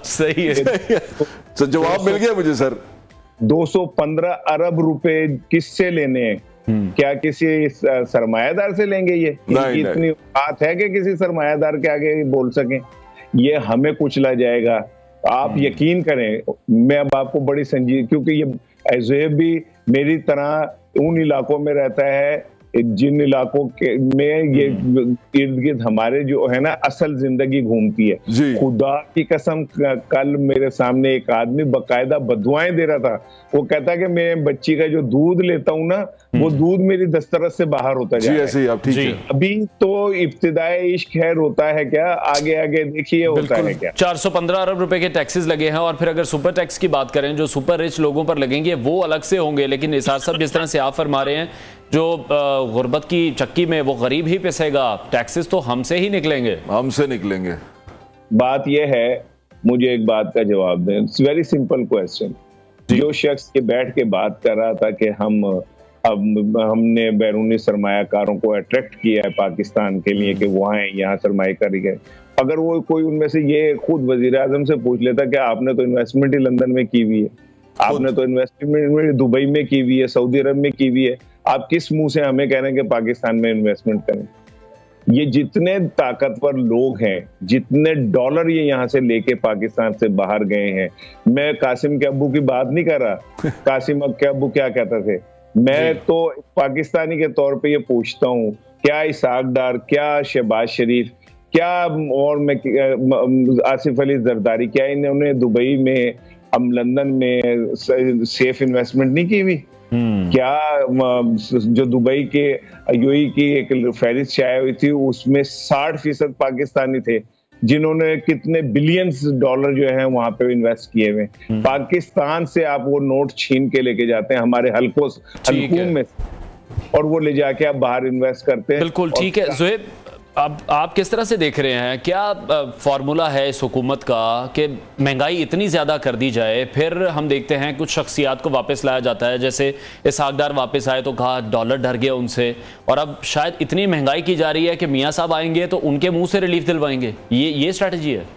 सही है। तो जवाब मिल गया मुझे सर। 215 अरब रुपए किससे लेने हैं? क्या किसी सरमायादार से लेंगे? ये इतनी बात है कि किसी सरमायादार के आगे बोल सकें? ये हमें कुचला जाएगा, आप यकीन करें। मैं अब आपको बड़ी संजीद, क्योंकि ये ज़ुहैब भी मेरी तरह उन इलाकों में रहता है जिन इलाकों के में ये इर्द गिर्द हमारे जो है ना असल जिंदगी घूमती है। खुदा की कसम, कल मेरे सामने एक आदमी बकायदा बदुआएं दे रहा था। वो कहता है कि मैं बच्ची का जो दूध लेता हूँ ना, वो दूध मेरी दस्तरस से बाहर होता जा रहा है। आप ठीक है। अभी तो इब्तिदाए इश्क है, रोता है क्या? आगे आगे देखिए होता है क्या। 415 अरब रुपए के टैक्सेस लगे हैं, और फिर अगर सुपर टैक्स की बात करें जो सुपर रिच लोगों पर लगेंगे वो अलग से होंगे। लेकिन निसार साहब, जिस तरह से आप फरमा रहे हैं, जो गुर्बत की चक्की में वो गरीब ही पिसेगा, टैक्सेस तो हमसे ही निकलेंगे, हमसे निकलेंगे। बात यह है, मुझे एक बात का जवाब दें। It's very simple question. जो शख्स के बैठ के बात कर रहा था कि हमने बैरूनी सरमायाकारों को अट्रैक्ट किया है पाकिस्तान के लिए कि वो आए यहाँ सरमायाकारी करें, अगर वो कोई उनमें से ये खुद वजीर आजम से पूछ लेता कि आपने तो इन्वेस्टमेंट ही लंदन में की हुई है, आपने तो इन्वेस्टमेंट दुबई में की हुई है, सऊदी अरब में की हुई है, आप किस मुंह से हमें कह रहे हैं कि पाकिस्तान में इन्वेस्टमेंट करें? ये जितने ताकतवर लोग हैं, जितने डॉलर ये यहाँ से लेके पाकिस्तान से बाहर गए हैं, मैं कासिम के अब्बू की बात नहीं कर रहा। कासिम के अब्बू क्या कहते थे, मैं तो पाकिस्तानी के तौर पे ये पूछता हूँ, क्या इसाक डार, क्या शहबाज शरीफ, क्या और मैं आसिफ अली जरदारी, क्या इन्होंने दुबई में, हम लंदन में सेफ इन्वेस्टमेंट नहीं की हुई? क्या जो दुबई के यूएई की एक फहरिस्त शाया हुई थी, उसमें 60% पाकिस्तानी थे जिन्होंने कितने बिलियंस डॉलर जो है वहां पे इन्वेस्ट किए हुए। पाकिस्तान से आप वो नोट छीन के लेके जाते हैं हमारे हलकों में, और वो ले जाके आप बाहर इन्वेस्ट करते हैं। बिल्कुल ठीक है। ज़ुहैब, अब आप किस तरह से देख रहे हैं, क्या फार्मूला है इस हुकूमत का कि महंगाई इतनी ज़्यादा कर दी जाए, फिर हम देखते हैं कुछ शख्सियात को वापस लाया जाता है, जैसे इसाक डार वापस आए तो कहा डॉलर डर गया उनसे, और अब शायद इतनी महंगाई की जा रही है कि मियाँ साहब आएंगे तो उनके मुंह से रिलीफ दिलवाएंगे, ये स्ट्रैटेजी है?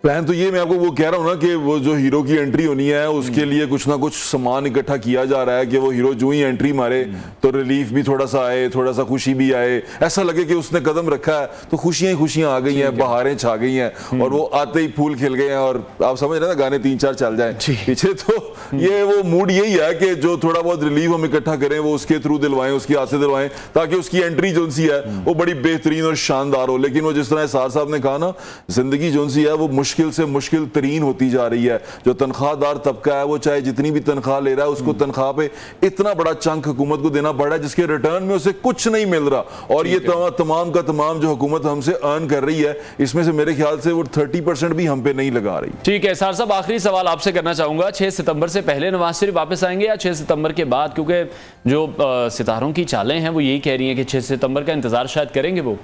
प्लान तो ये, मैं आपको वो कह रहा हूँ ना कि वो जो हीरो की एंट्री होनी है उसके लिए कुछ ना कुछ सामान इकट्ठा किया जा रहा है कि वो हीरो जो ही एंट्री मारे तो रिलीफ भी थोड़ा सा आए, थोड़ा सा खुशी भी आए, ऐसा लगे कि उसने कदम रखा है तो खुशियां ही खुशियां आ गई हैं, बहारें छा गई हैं और वो आते ही फूल खिल गए हैं। और आप समझ रहे हैं ना, गाने 3-4 चल जाए पीछे, तो ये वो मूड यही है कि जो थोड़ा बहुत रिलीफ हम इकट्ठा करें वो उसके थ्रू दिलवाएं, उसके हाथ से दिलवाएं, ताकि उसकी एंट्री जो सी है वो बड़ी बेहतरीन और शानदार हो। लेकिन वो जिस तरह सार साहब ने कहा ना, जिंदगी जो सी है वो मुश्किल से मुश्किल तरीन होती जा रही है। जो तनख्वाहदार तबका है वो चाहे जितनी भी तनख्वाह ले रहा है उसको तनख्वाह पे इतना बड़ा चंक हुकूमत को देना पड़ रहा है जिसके रिटर्न में उसे कुछ नहीं मिल रहा, और ये तमाम का तमाम जो हुकूमत हमसे अर्न कर रही है इसमें से मेरे ख्याल से वो 30% भी हम पे नहीं लगा रही। ठीक है सार साहब, आखिरी सवाल आपसे करना चाहूंगा, 6 सितंबर से पहले नवाज शरीफ वापस आएंगे या 6 सितंबर के बाद? क्योंकि जो सितारों की चालें हैं वो यही कह रही हैं कि 6 सितंबर का इंतजार शायद करेंगे वो।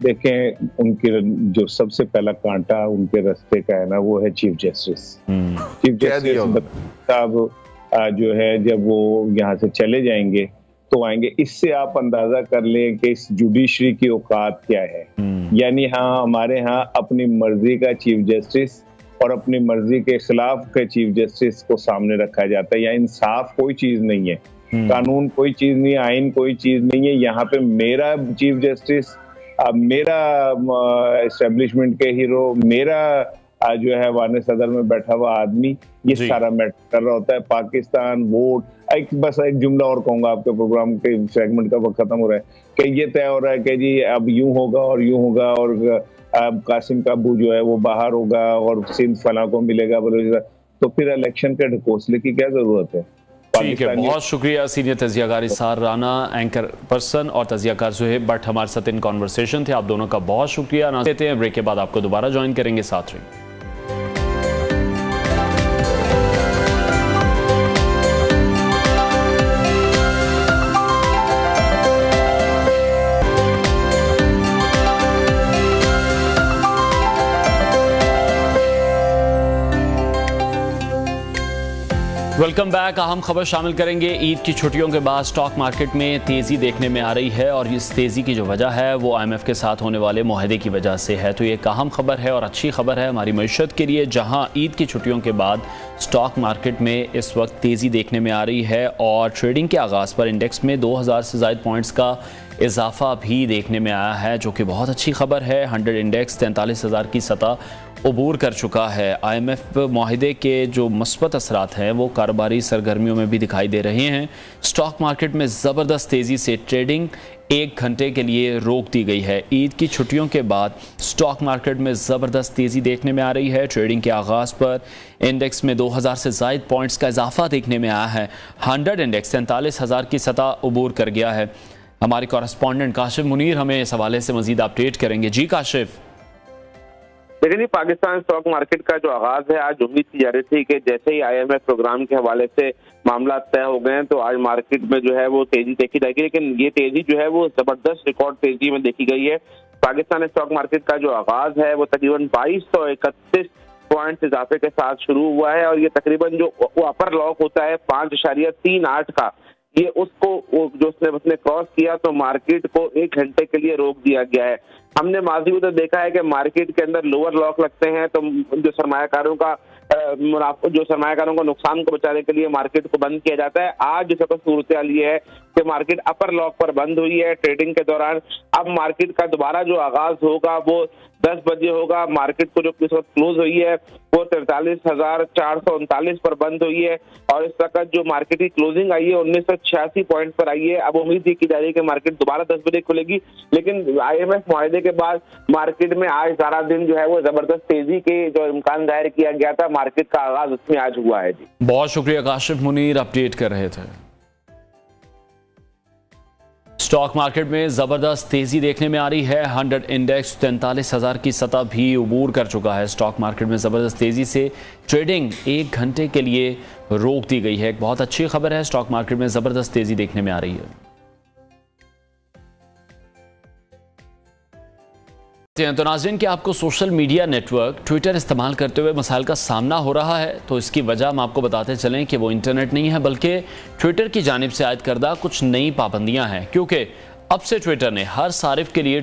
देखें, उनके जो सबसे पहला कांटा उनके रास्ते का है ना, वो है चीफ जस्टिस। चीफ जस्टिस साहब जो है जब वो यहाँ से चले जाएंगे तो आएंगे, इससे आप अंदाजा कर लें कि इस जुडिशरी की औकात क्या है। यानी हाँ, हमारे यहाँ अपनी मर्जी का चीफ जस्टिस और अपनी मर्जी के खिलाफ के चीफ जस्टिस को सामने रखा जाता है। या इंसाफ कोई चीज नहीं है, कानून कोई चीज नहीं है, आइन कोई चीज नहीं है। यहाँ पे मेरा चीफ जस्टिस, मेरा एस्टेब्लिशमेंट के हीरो, मेरा जो है वाने सदर में बैठा हुआ आदमी, ये सारा मैटर कर रहा होता है। पाकिस्तान वोट, बस एक जुमला और कहूंगा, आपके प्रोग्राम के सेगमेंट का वक्त खत्म हो रहा है कि ये तय हो रहा है कि जी अब यूं होगा और यूं होगा, और कासिम का अब्बू जो है वो बाहर होगा और सिंध फला को मिलेगा, तो फिर इलेक्शन के ढकोसले की क्या जरूरत है? ठीक है, बहुत शुक्रिया सीनियर तजियाकार इसार राना, एंकर पर्सन और तजियाकार ज़ुहैब भट्ट हमारे साथ इन कॉन्वर्सेशन थे। आप दोनों का बहुत शुक्रिया। ना देते हैं ब्रेक के बाद आपको दोबारा ज्वाइन करेंगे, साथ रहिए। Welcome back. अहम खबर शामिल करेंगे। ईद की छुट्टियों के बाद स्टॉक मार्केट में तेज़ी देखने में आ रही है और इस तेज़ी की जो वजह है वो IMF के साथ होने वाले मुआहदे की वजह से है। तो ये एक अहम खबर है और अच्छी खबर है हमारी मईशत के लिए, जहां ईद की छुट्टियों के बाद स्टॉक मार्केट में इस वक्त तेज़ी देखने में आ रही है और ट्रेडिंग के आगाज़ पर इंडेक्स में 2000 से ज़ायद पॉइंट्स का इजाफा भी देखने में आया है, जो कि बहुत अच्छी खबर है। 100 इंडेक्स 43,000 की सतह अबूर कर चुका है। IMF मुआहदे के जो मस्बत असरात हैं वो कारोबारी सरगर्मियों में भी दिखाई दे रहे हैं। स्टॉक मार्केट में ज़बरदस्त तेज़ी से ट्रेडिंग 1 घंटे के लिए रोक दी गई है। ईद की छुट्टियों के बाद स्टॉक मार्केट में ज़बरदस्त तेज़ी देखने में आ रही है। ट्रेडिंग के आगाज़ पर इंडेक्स में 2000 से ज़ायद पॉइंट्स का इजाफा देखने में आया है। 100 इंडेक्स 43,000 की सतह अबूर कर गया है। हमारे कॉरेस्पॉन्डेंट काशिफ मुनीर हमें इस हवाले से मज़ीद अपडेट करेंगे। जी काशिफ। देखिए, पाकिस्तान स्टॉक मार्केट का जो आगाज है, आज उम्मीद की जा रही थी कि जैसे ही IMF प्रोग्राम के हवाले से मामला तय हो गए तो आज मार्केट में जो है वो तेजी देखी जाएगी, लेकिन ये तेजी जो है वो जबरदस्त रिकॉर्ड तेजी में देखी गई है। पाकिस्तान स्टॉक मार्केट का जो आगाज है वो तकरीबन 2231 पॉइंट इजाफे के साथ शुरू हुआ है और ये तकरीबन जो अपर लॉक होता है 5.38 का, ये उसको जो उसने क्रॉस किया तो मार्केट को 1 घंटे के लिए रोक दिया गया है। हमने माजी में तो देखा है कि मार्केट के अंदर लोअर लॉक लगते हैं तो जो सरमायाकारों को नुकसान को बचाने के लिए मार्केट को बंद किया जाता है। आज जो सब सूरत हाल ये है कि मार्केट अपर लॉक पर बंद हुई है ट्रेडिंग के दौरान। अब मार्केट का दोबारा जो आगाज होगा वो 10 बजे होगा। मार्केट को जो इस वक्त क्लोज हुई है वो 43,439 पर बंद हुई है और इस वक्त जो मार्केट की क्लोजिंग आई है 1986 पॉइंट पर आई है। अब उम्मीद की जा रही है कि मार्केट दोबारा 10 बजे खुलेगी, लेकिन IMF मुआहदे के बाद मार्केट में आज सारा दिन जो है वो जबरदस्त तेजी के जो इम्कान जाहिर किया गया था, मार्केट का आगाज उसमें आज हुआ है। जी बहुत शुक्रिया काशिफ मुनीर, अपडेट कर रहे थे। स्टॉक मार्केट में जबरदस्त तेजी देखने में आ रही है। 100 इंडेक्स 43,000 की सतह भी अबूर कर चुका है। स्टॉक मार्केट में जबरदस्त तेजी से ट्रेडिंग 1 घंटे के लिए रोक दी गई है। एक बहुत अच्छी खबर है, स्टॉक मार्केट में जबरदस्त तेजी देखने में आ रही है। तो नाज़रीन कि आपको सोशल मीडिया नेटवर्क ट्विटर इस्तेमाल करते हुए मसाइल का सामना हो रहा है, तो इसकी वजह हम आपको बताते चलें कि वो इंटरनेट नहीं है बल्कि ट्विटर की जानिब से आयद करदा कुछ नई पाबंदियां हैं। क्योंकि अब से ट्विटर ने हर सारिफ के लिए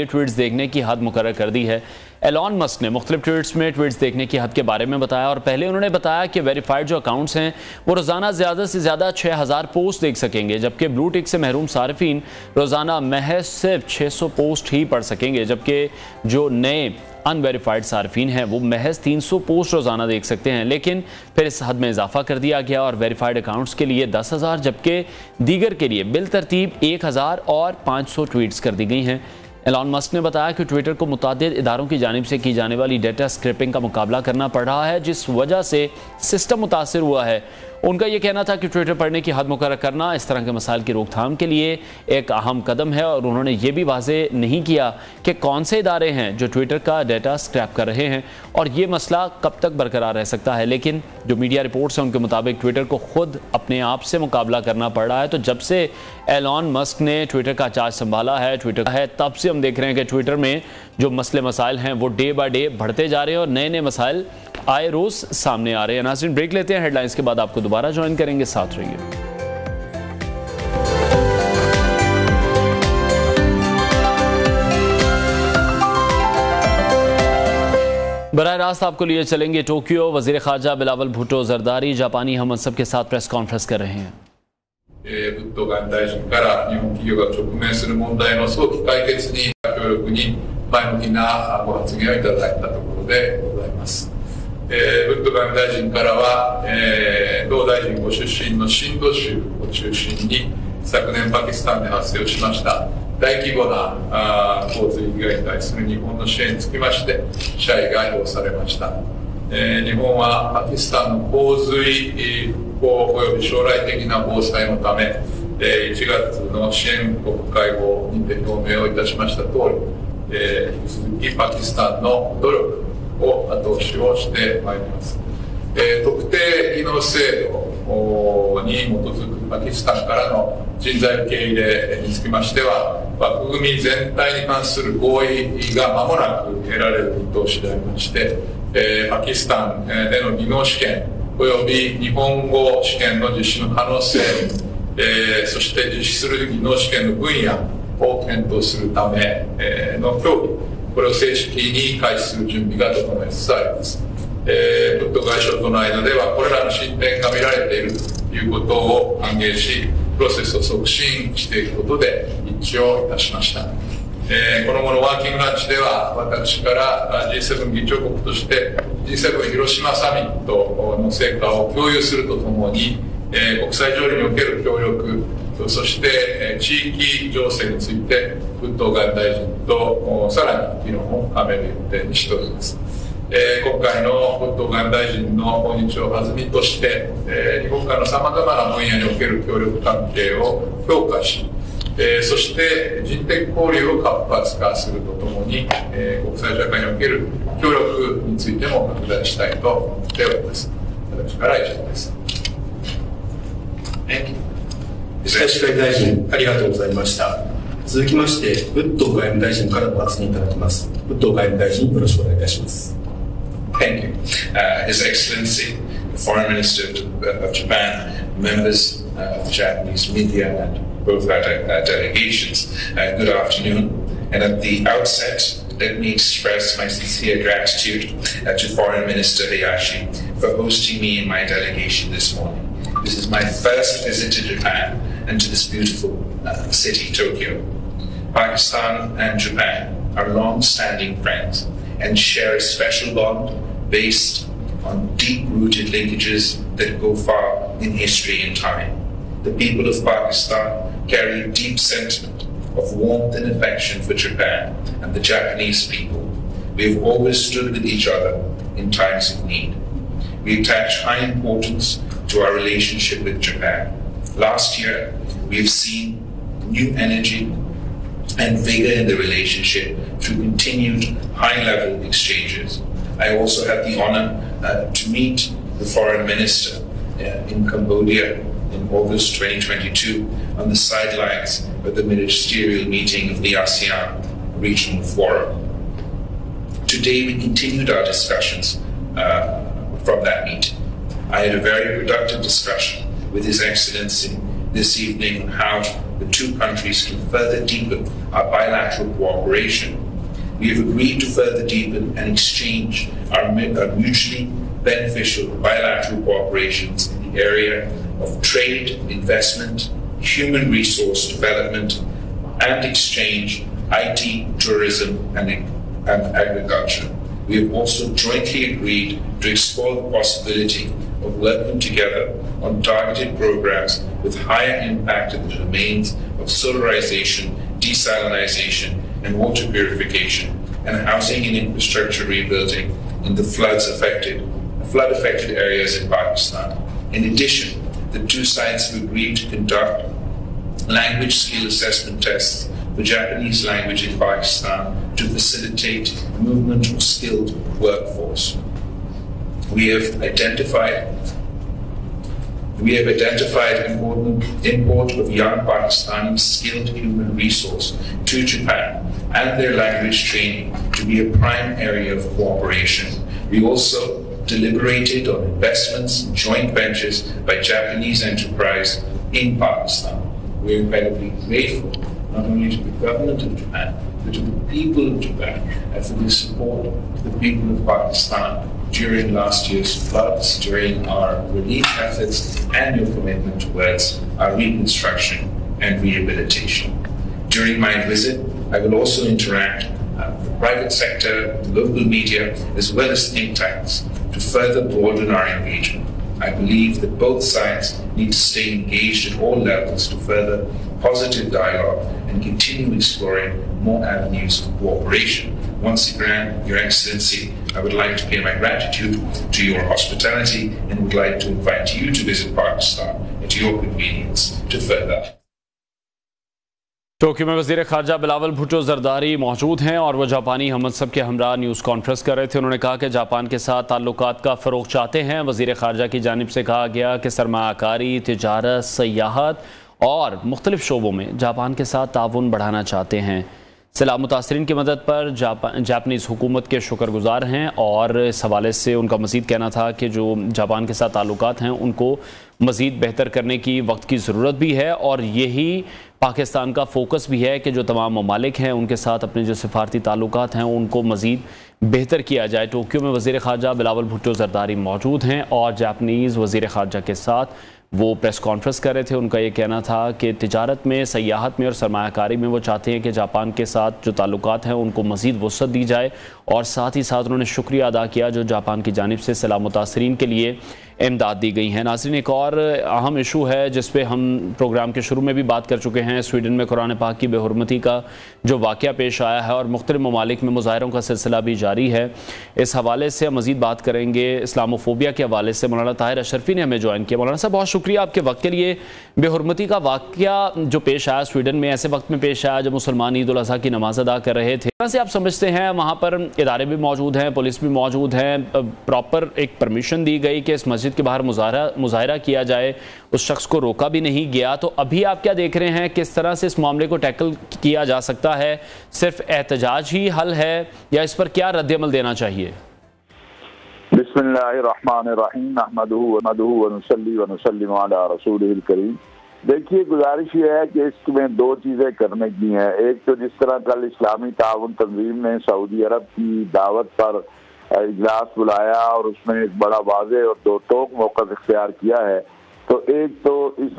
ट्वीट्स देखने की हद मुकर्रर कर दी है। एलॉन मस्क ने मुख्तलिफ ट्वीट्स में ट्वीट्स देखने की हद के बारे में बताया और पहले उन्होंने बताया कि वेरीफाइड जो अकाउंट्स हैं वो रोज़ाना ज़्यादा से ज़्यादा 6,000 पोस्ट देख सकेंगे, जबकि ब्लू टिक से महरूम सारिफीन रोज़ाना महज सिर्फ 600 पोस्ट ही पढ़ सकेंगे, जबकि जो नए अनवेरीफाइड सार्फिन हैं वो महज 300 पोस्ट रोज़ाना देख सकते हैं। लेकिन फिर इस हद में इजाफा कर दिया गया और वेरीफाइड अकाउंट्स के लिए 10,000 जबकि दीगर के लिए बिल तरतीब 1,000 और 500 ट्वीट्स कर दी गई हैं। एलॉन मस्क ने बताया कि ट्विटर को मुतादिद इदारों की जानिब से की जाने वाली डेटा स्क्रैपिंग का मुकाबला करना पड़ रहा है, जिस वजह से सिस्टम मुतासिर हुआ है। उनका यह कहना था कि ट्विटर पढ़ने की हद मुकर्रर करना इस तरह के मसाइल की रोकथाम के लिए एक अहम कदम है और उन्होंने ये भी वाज़ेह नहीं किया कि कौन से इदारे हैं जो ट्विटर का डेटा स्क्रैप कर रहे हैं और ये मसला कब तक बरकरार रह सकता है। लेकिन जो मीडिया रिपोर्ट्स हैं उनके मुताबिक ट्विटर को खुद अपने आप से मुकाबला करना पड़ रहा है। तो जब से एलॉन मस्क ने ट्विटर का चार्ज संभाला है ट्विटर है, तब से हम देख रहे हैं कि ट्विटर में जो मसले मसाइल हैं वो डे बाय डे बढ़ते जा रहे हैं और नए नए मसाइल आए रोज सामने आ रहे हैं। नाज़रीन ब्रेक लेते हैं, हेडलाइंस के बाद आपको दोबारा ज्वाइन करेंगे, साथ रहिए। बराह रास्त आपको लिए चलेंगे टोक्यो। वजीर खारजा बिलावल भुट्टो जरदारी जापानी हम मनसब के साथ प्रेस कॉन्फ्रेंस कर रहे हैं। ブッド外務大臣から日本企業が直面する問題の早期解決に協力に前向きなご発言をいただいたところでございます。ブッド外務大臣からは、同大臣ご出身のシンド州を中心に昨年パキスタンで発生をしました大規模な洪水被害に対する日本の支援につきまして謝意が表されました。日本はパキスタンの洪水復興及び将来的な防災のため1月の支援国会合にて表明をいたしました通り、引き続きパキスタンの努力を後押しをしてまいります。特定技能制度に基づくパキスタンからの人材受け入れにつきましては枠組み全体に関する合意が間もなく得られる見通しでありまして、パキスタンでの技能試験および日本語試験の実施の可能性、そして実施する技能試験の分野を検討するための協議、これを正式に開始する準備が整えつつあります。ブッド外相との間ではこれらの進展が見られているということを歓迎し、プロセスを促進していくことで一致をいたしました。この後のワーキングランチでは私から G7 議長国として G7 広島サミットの成果を共有するとともに国際条理における協力、そして地域情勢についてブッド外務大臣とさらに議論を深める予定にしております。今回のブッド外務大臣の訪日をはずみとして日本間のさまざまな分野における協力関係を強化し、そして人的交流を活発化するとともに国際社会における協力についても拡大したいと思っております。私から以上です。林外務大臣ありがとうございました。続きましてブッド外務大臣からご発言いただきます。ブッド外務大臣よろしくお願いいたします。Thank you. His Excellency, the Foreign Minister of Japan, members of the Japanese media and both our delegations, good afternoon. And at the outset, let me express my sincere gratitude to Foreign Minister Hayashi for hosting me in my delegation this morning. This is my first visit to Japan and to this beautiful city, Tokyo. Pakistan and Japan are long-standing friends and share a special bond based on deep-rooted linkages that go far in history and time. The people of Pakistan carry a deep sentiment of warmth and affection for Japan and the Japanese people. We have always stood with each other in times of need. We attach high importance to our relationship with Japan. Last year, we have seen new energy and vigor in the relationship through continued high-level exchanges. I also had the honor to meet the foreign minister in Cambodia in August 2022 on the sidelines of the ministerial meeting of the ASEAN Regional Forum. Today, we continued our discussions from that meeting. I had a very productive discussion with His Excellency this evening on how the two countries can further deepen our bilateral cooperation. We have agreed to further deepen and exchange our mutually beneficial bilateral cooperations in the area of trade, investment, human resource development, and exchange, IT, tourism, and agriculture. We have also jointly agreed to explore the possibility of working together on targeted programs with higher impact in the domains of solarization, desalinization, and water purification, and housing and infrastructure rebuilding in the flood-affected areas in Pakistan. In addition, the two sides have agreed to conduct language skill assessment tests for Japanese language in Pakistan to facilitate movement of skilled workforce. We have identified important import of young Pakistani skilled human resource to Japan and their language training to be a prime area of cooperation. We also deliberated on investments and joint ventures by Japanese enterprise in Pakistan. We are incredibly grateful not only to the government of Japan, but to the people of Japan and for the support of the people of Pakistan during last year's floods, during our relief efforts, and your commitment towards our reconstruction and rehabilitation. During my visit, I will also interact with the private sector, the local media, as well as think tanks to further broaden our engagement. I believe that both sides need to stay engaged at all levels to further positive dialogue and continue exploring more avenues of cooperation. Once again, Your Excellency, I would like to pay my gratitude to your hospitality and would like to invite you to visit Pakistan at your convenience to further. Tokyo में वज़ीर ख़ारजा बिलावल भुट्टो ज़रदारी मौजूद हैं और वो जापानी हमसब के हमरा न्यूज़ कॉन्फ्रेंस कर रहे थे। उन्होंने कहा कि जापान के साथ ताल्लुकात का फ़रोग़ चाहते हैं। वज़ीर ख़ारजा की जानिब से कहा गया कि सरमायाकारी, तिजारत, सयाहत और मुख्तलिफ़ शोबों में जापान के साथ ताउन बढ़ाना चाहते हैं। सैलाब मुतासरीन की मदद पर जापानीज़ हुकूमत के शुक्रगुजार हैं और इस हवाले से उनका मज़ीद कहना था कि जो जापान के साथ ताल्लुकात हैं उनको मज़ीद बेहतर करने की वक्त की ज़रूरत भी है और यही पाकिस्तान का फोकस भी है कि जो तमाम ममालिक हैं उनके साथ अपने जो सिफारती ताल्लुकात हैं उनको मज़ीद बेहतर किया जाए। टोक्यो में वज़ीर ख़ारजा बिलावल भुट्टो ज़रदारी मौजूद हैं और जापानीज़ वज़ीर ख़ारजा के साथ वो प्रेस कॉन्फ्रेंस कर रहे थे। उनका ये कहना था कि तिजारत में, सयाहत में और सरमायाकारी में वो चाहते हैं कि जापान के साथ जो ताल्लुकात हैं उनको मज़ीद वसअत दी जाए और साथ ही साथ उन्होंने शुक्रिया अदा किया जो जापान की जानिब से सैलाब मुतासरीन के लिए इमदाद दी गई है। नाज़रीन, एक और अहम इशू है जिस पे हम प्रोग्राम के शुरू में भी बात कर चुके हैं। स्वीडन में कुरान पाक की बेहुरमती का जो वाक़या पेश आया है और मुख्तलिफ़ ममालिक में मुज़ाहरों का सिलसिला भी जारी है, इस हवाले से हम मज़ीद बात करेंगे। इस्लामोफोबिया के हवाले से मौलाना ताहिर अशरफी ने हमें ज्वाइन किया। मौलाना साहब, बहुत शुक्रिया आपके वक्त के लिए। बेहुरमती का वाक़या जो पेश आया स्वीडन में, ऐसे वक्त में पेश आया जब मुसलमान ईद उल अज़हा की नमाज अदा कर रहे थे, से आप समझते हैं वहाँ पर इदारे भी मौजूद हैं, पुलिस भी मौजूद हैं, प्रॉपर एक परमिशन दी गई कि इस मस्जिद के बाहर मुजाहरा किया जाए, उस शख्स को रोका भी नहीं गया, तो अभी आप क्या देख रहे हैं, किस तरह से इस मामले को टैकल किया जा सकता है? सिर्फ एहतजाज ही हल है या इस पर क्या रद्द-ए-अमल देना चाहिए? बिस्मिल्लाहिर्रहमानिर्रहीम, नहमदुहु व नुसल्ली व नुसल्लिमु अला रसूलिहिल करीम। देखिए, गुजारिश ये है कि इसमें दो चीज़ें करने की हैं। एक तो जिस तरह कल इस्लामी ताउन तंजीम ने सऊदी अरब की दावत पर इजलास बुलाया और उसमें एक बड़ा वाज़े और दो टोक मौक़िफ़ इख्तियार किया है, तो एक तो इस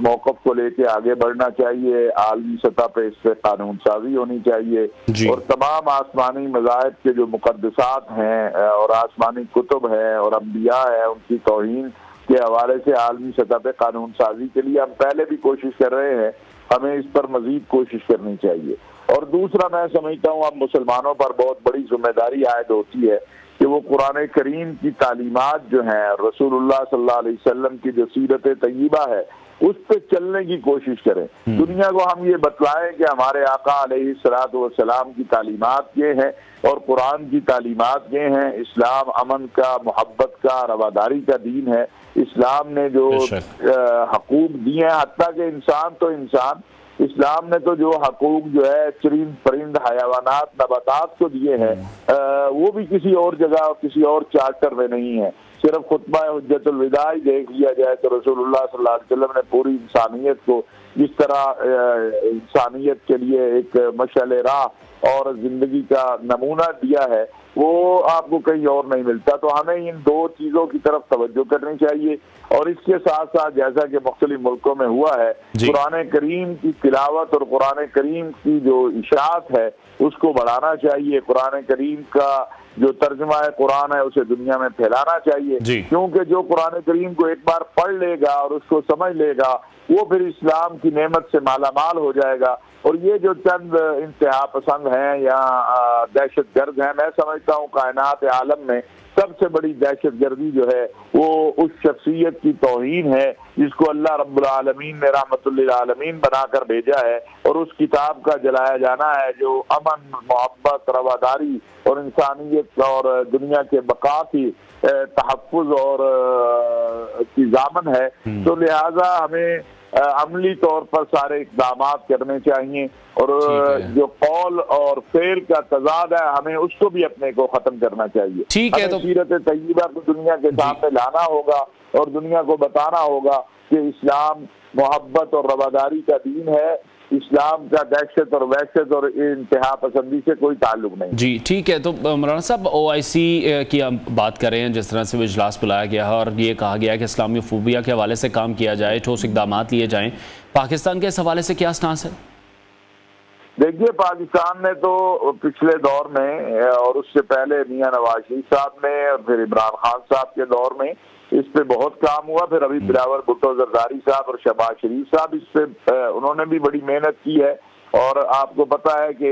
मौक़िफ़ को लेके आगे बढ़ना चाहिए, आलमी सतह पे इस पर कानून साजी होनी चाहिए और तमाम आसमानी मज़ाहिब के जो मुक़द्दसात हैं और आसमानी कुतुब हैं और अम्बिया हैं, उनकी तौहीन के हवाले से आलमी सतह पे कानून साजी के लिए हम पहले भी कोशिश कर रहे हैं, हमें इस पर मजीद कोशिश करनी चाहिए। और दूसरा, मैं समझता हूँ अब मुसलमानों पर बहुत बड़ी जिम्मेदारी आयद होती है कि वो कुरान करीम की तालीमात जो हैं, रसूलुल्लाह सल्लल्लाहु अलैहि वसल्लम की जो सीरत तय्यबा है, उस पे चलने की कोशिश करें। दुनिया को हम ये बतलाएं कि हमारे आका अलैहिस्सलातु वस्सलाम की तालीमात ये हैं और कुरान की तालीमात ये हैं। इस्लाम अमन का, मोहब्बत का, रवादारी का दीन है। इस्लाम ने जो हकूक दिए हैं, हत्ता के इंसान तो इंसान, इस्लाम ने तो जो हकूक जो है चरिंद परिंद हयावानात नबातात को दिए हैं, वो भी किसी और जगह और किसी और चार्टर में नहीं है। सिर्फ खुतबा हुज्जतुल विदा ही देख लिया जाए तो रसूलुल्लाह सल्लल्लाहु अलैहि वसल्लम ने पूरी इंसानियत को जिस तरह इंसानियत के लिए एक मशाल राह और जिंदगी का नमूना दिया है, वो आपको कहीं और नहीं मिलता। तो हमें इन दो चीजों की तरफ तवज्जो करनी चाहिए और इसके साथ साथ जैसा कि मुख्तलिफ मुल्कों में हुआ है, कुरान करीम की तिलावत और कुरान करीम की जो इशाअत है उसको बढ़ाना चाहिए। कुरान करीम का जो तर्जुमा है कुरान है उसे दुनिया में फैलाना चाहिए, क्योंकि जो कुरान करीम को एक बार पढ़ लेगा और उसको समझ लेगा वो फिर इस्लाम की नेमत से मालामाल हो जाएगा। और ये जो चंद इंतहा पसंद हैं या दहशत गर्द हैं, मैं समझता हूँ कायनात आलम में सबसे बड़ी दहशत गर्दी जो है वो उस शख्सियत की तौहीन है जिसको अल्लाह रब्बुल आलमीन ने रहमतुल लिल आलमीन बनाकर भेजा है, और उस किताब का जलाया जाना है जो अमन, मोहब्बत, रवादारी और इंसानियत और दुनिया के बका की तहफ़्फ़ुज़ और की ज़ामन है। तो लिहाजा हमें अमली तौर पर सारे इक़दाम करने चाहिए और जो कौल और फेल का तजाद है हमें उसको भी अपने को खत्म करना चाहिए। ठीक है, तो सीरत तय्यबा को दुनिया के सामने लाना होगा और दुनिया को बताना होगा कि इस्लाम मोहब्बत और रवादारी का दीन है। इस्लाम का दहशत और वहशत और इंतहा पसंदी से कोई ताल्लुक नहीं। जी ठीक है, तो मौलाना साहब OIC की हम बात कर रहे हैं, जिस तरह से वो इजलास बुलाया गया है और ये कहा गया है कि इस्लामी फोबिया के हवाले से काम किया जाए, ठोस इक़दाम लिए जाएं, पाकिस्तान के इस हवाले से क्या स्टांस है? देखिए, पाकिस्तान ने तो पिछले दौर में और उससे पहले मियां नवाज शरीफ साहब ने और फिर इमरान खान साहब के दौर में इस पे बहुत काम हुआ। फिर अभी बिलावल भुट्टो जरदारी साहब और शहबाज शरीफ साहब इस पे उन्होंने भी बड़ी मेहनत की है। और आपको पता है कि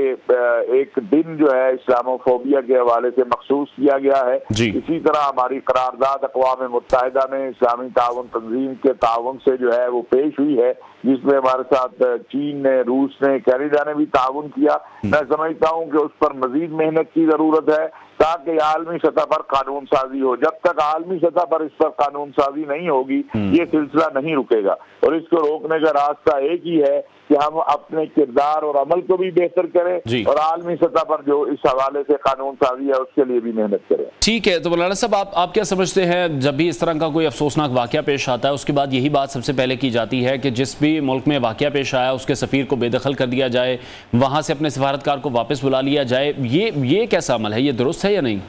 एक दिन जो है इस्लामोफोबिया के हवाले से मखसूस किया गया है। इसी तरह हमारी करारदाद अक़वाम मुत्तहिदा में इस्लामी ताउन तंजीम के ताउन से जो है वो पेश हुई है, जिसमें हमारे साथ चीन ने, रूस ने, कनाडा ने भी ताउन किया। मैं समझता हूँ कि उस पर मजीद मेहनत की जरूरत है ताकि आलमी सतह पर कानून साजी हो। जब तक आलमी सतह पर इस पर कानून साजी नहीं होगी ये सिलसिला नहीं रुकेगा और इसको रोकने का रास्ता एक ही है कि हम अपने किरदार और अमल को भी बेहतर करें और आलमी सतह पर जो इस हवाले से कानून साजी है उसके लिए भी मेहनत करें। ठीक है, तो मौलाना साहब आप क्या समझते हैं, जब भी इस तरह का कोई अफसोसनाक वाकया पेश आता है उसके बाद यही बात सबसे पहले की जाती है कि जिस भी मुल्क में वाकया पेश आया उसके सफ़ीर को बेदखल कर दिया जाए, वहाँ से अपने सफारतकार को वापस बुला लिया जाए, ये कैसा अमल है, ये दुरुस्त है या नहीं?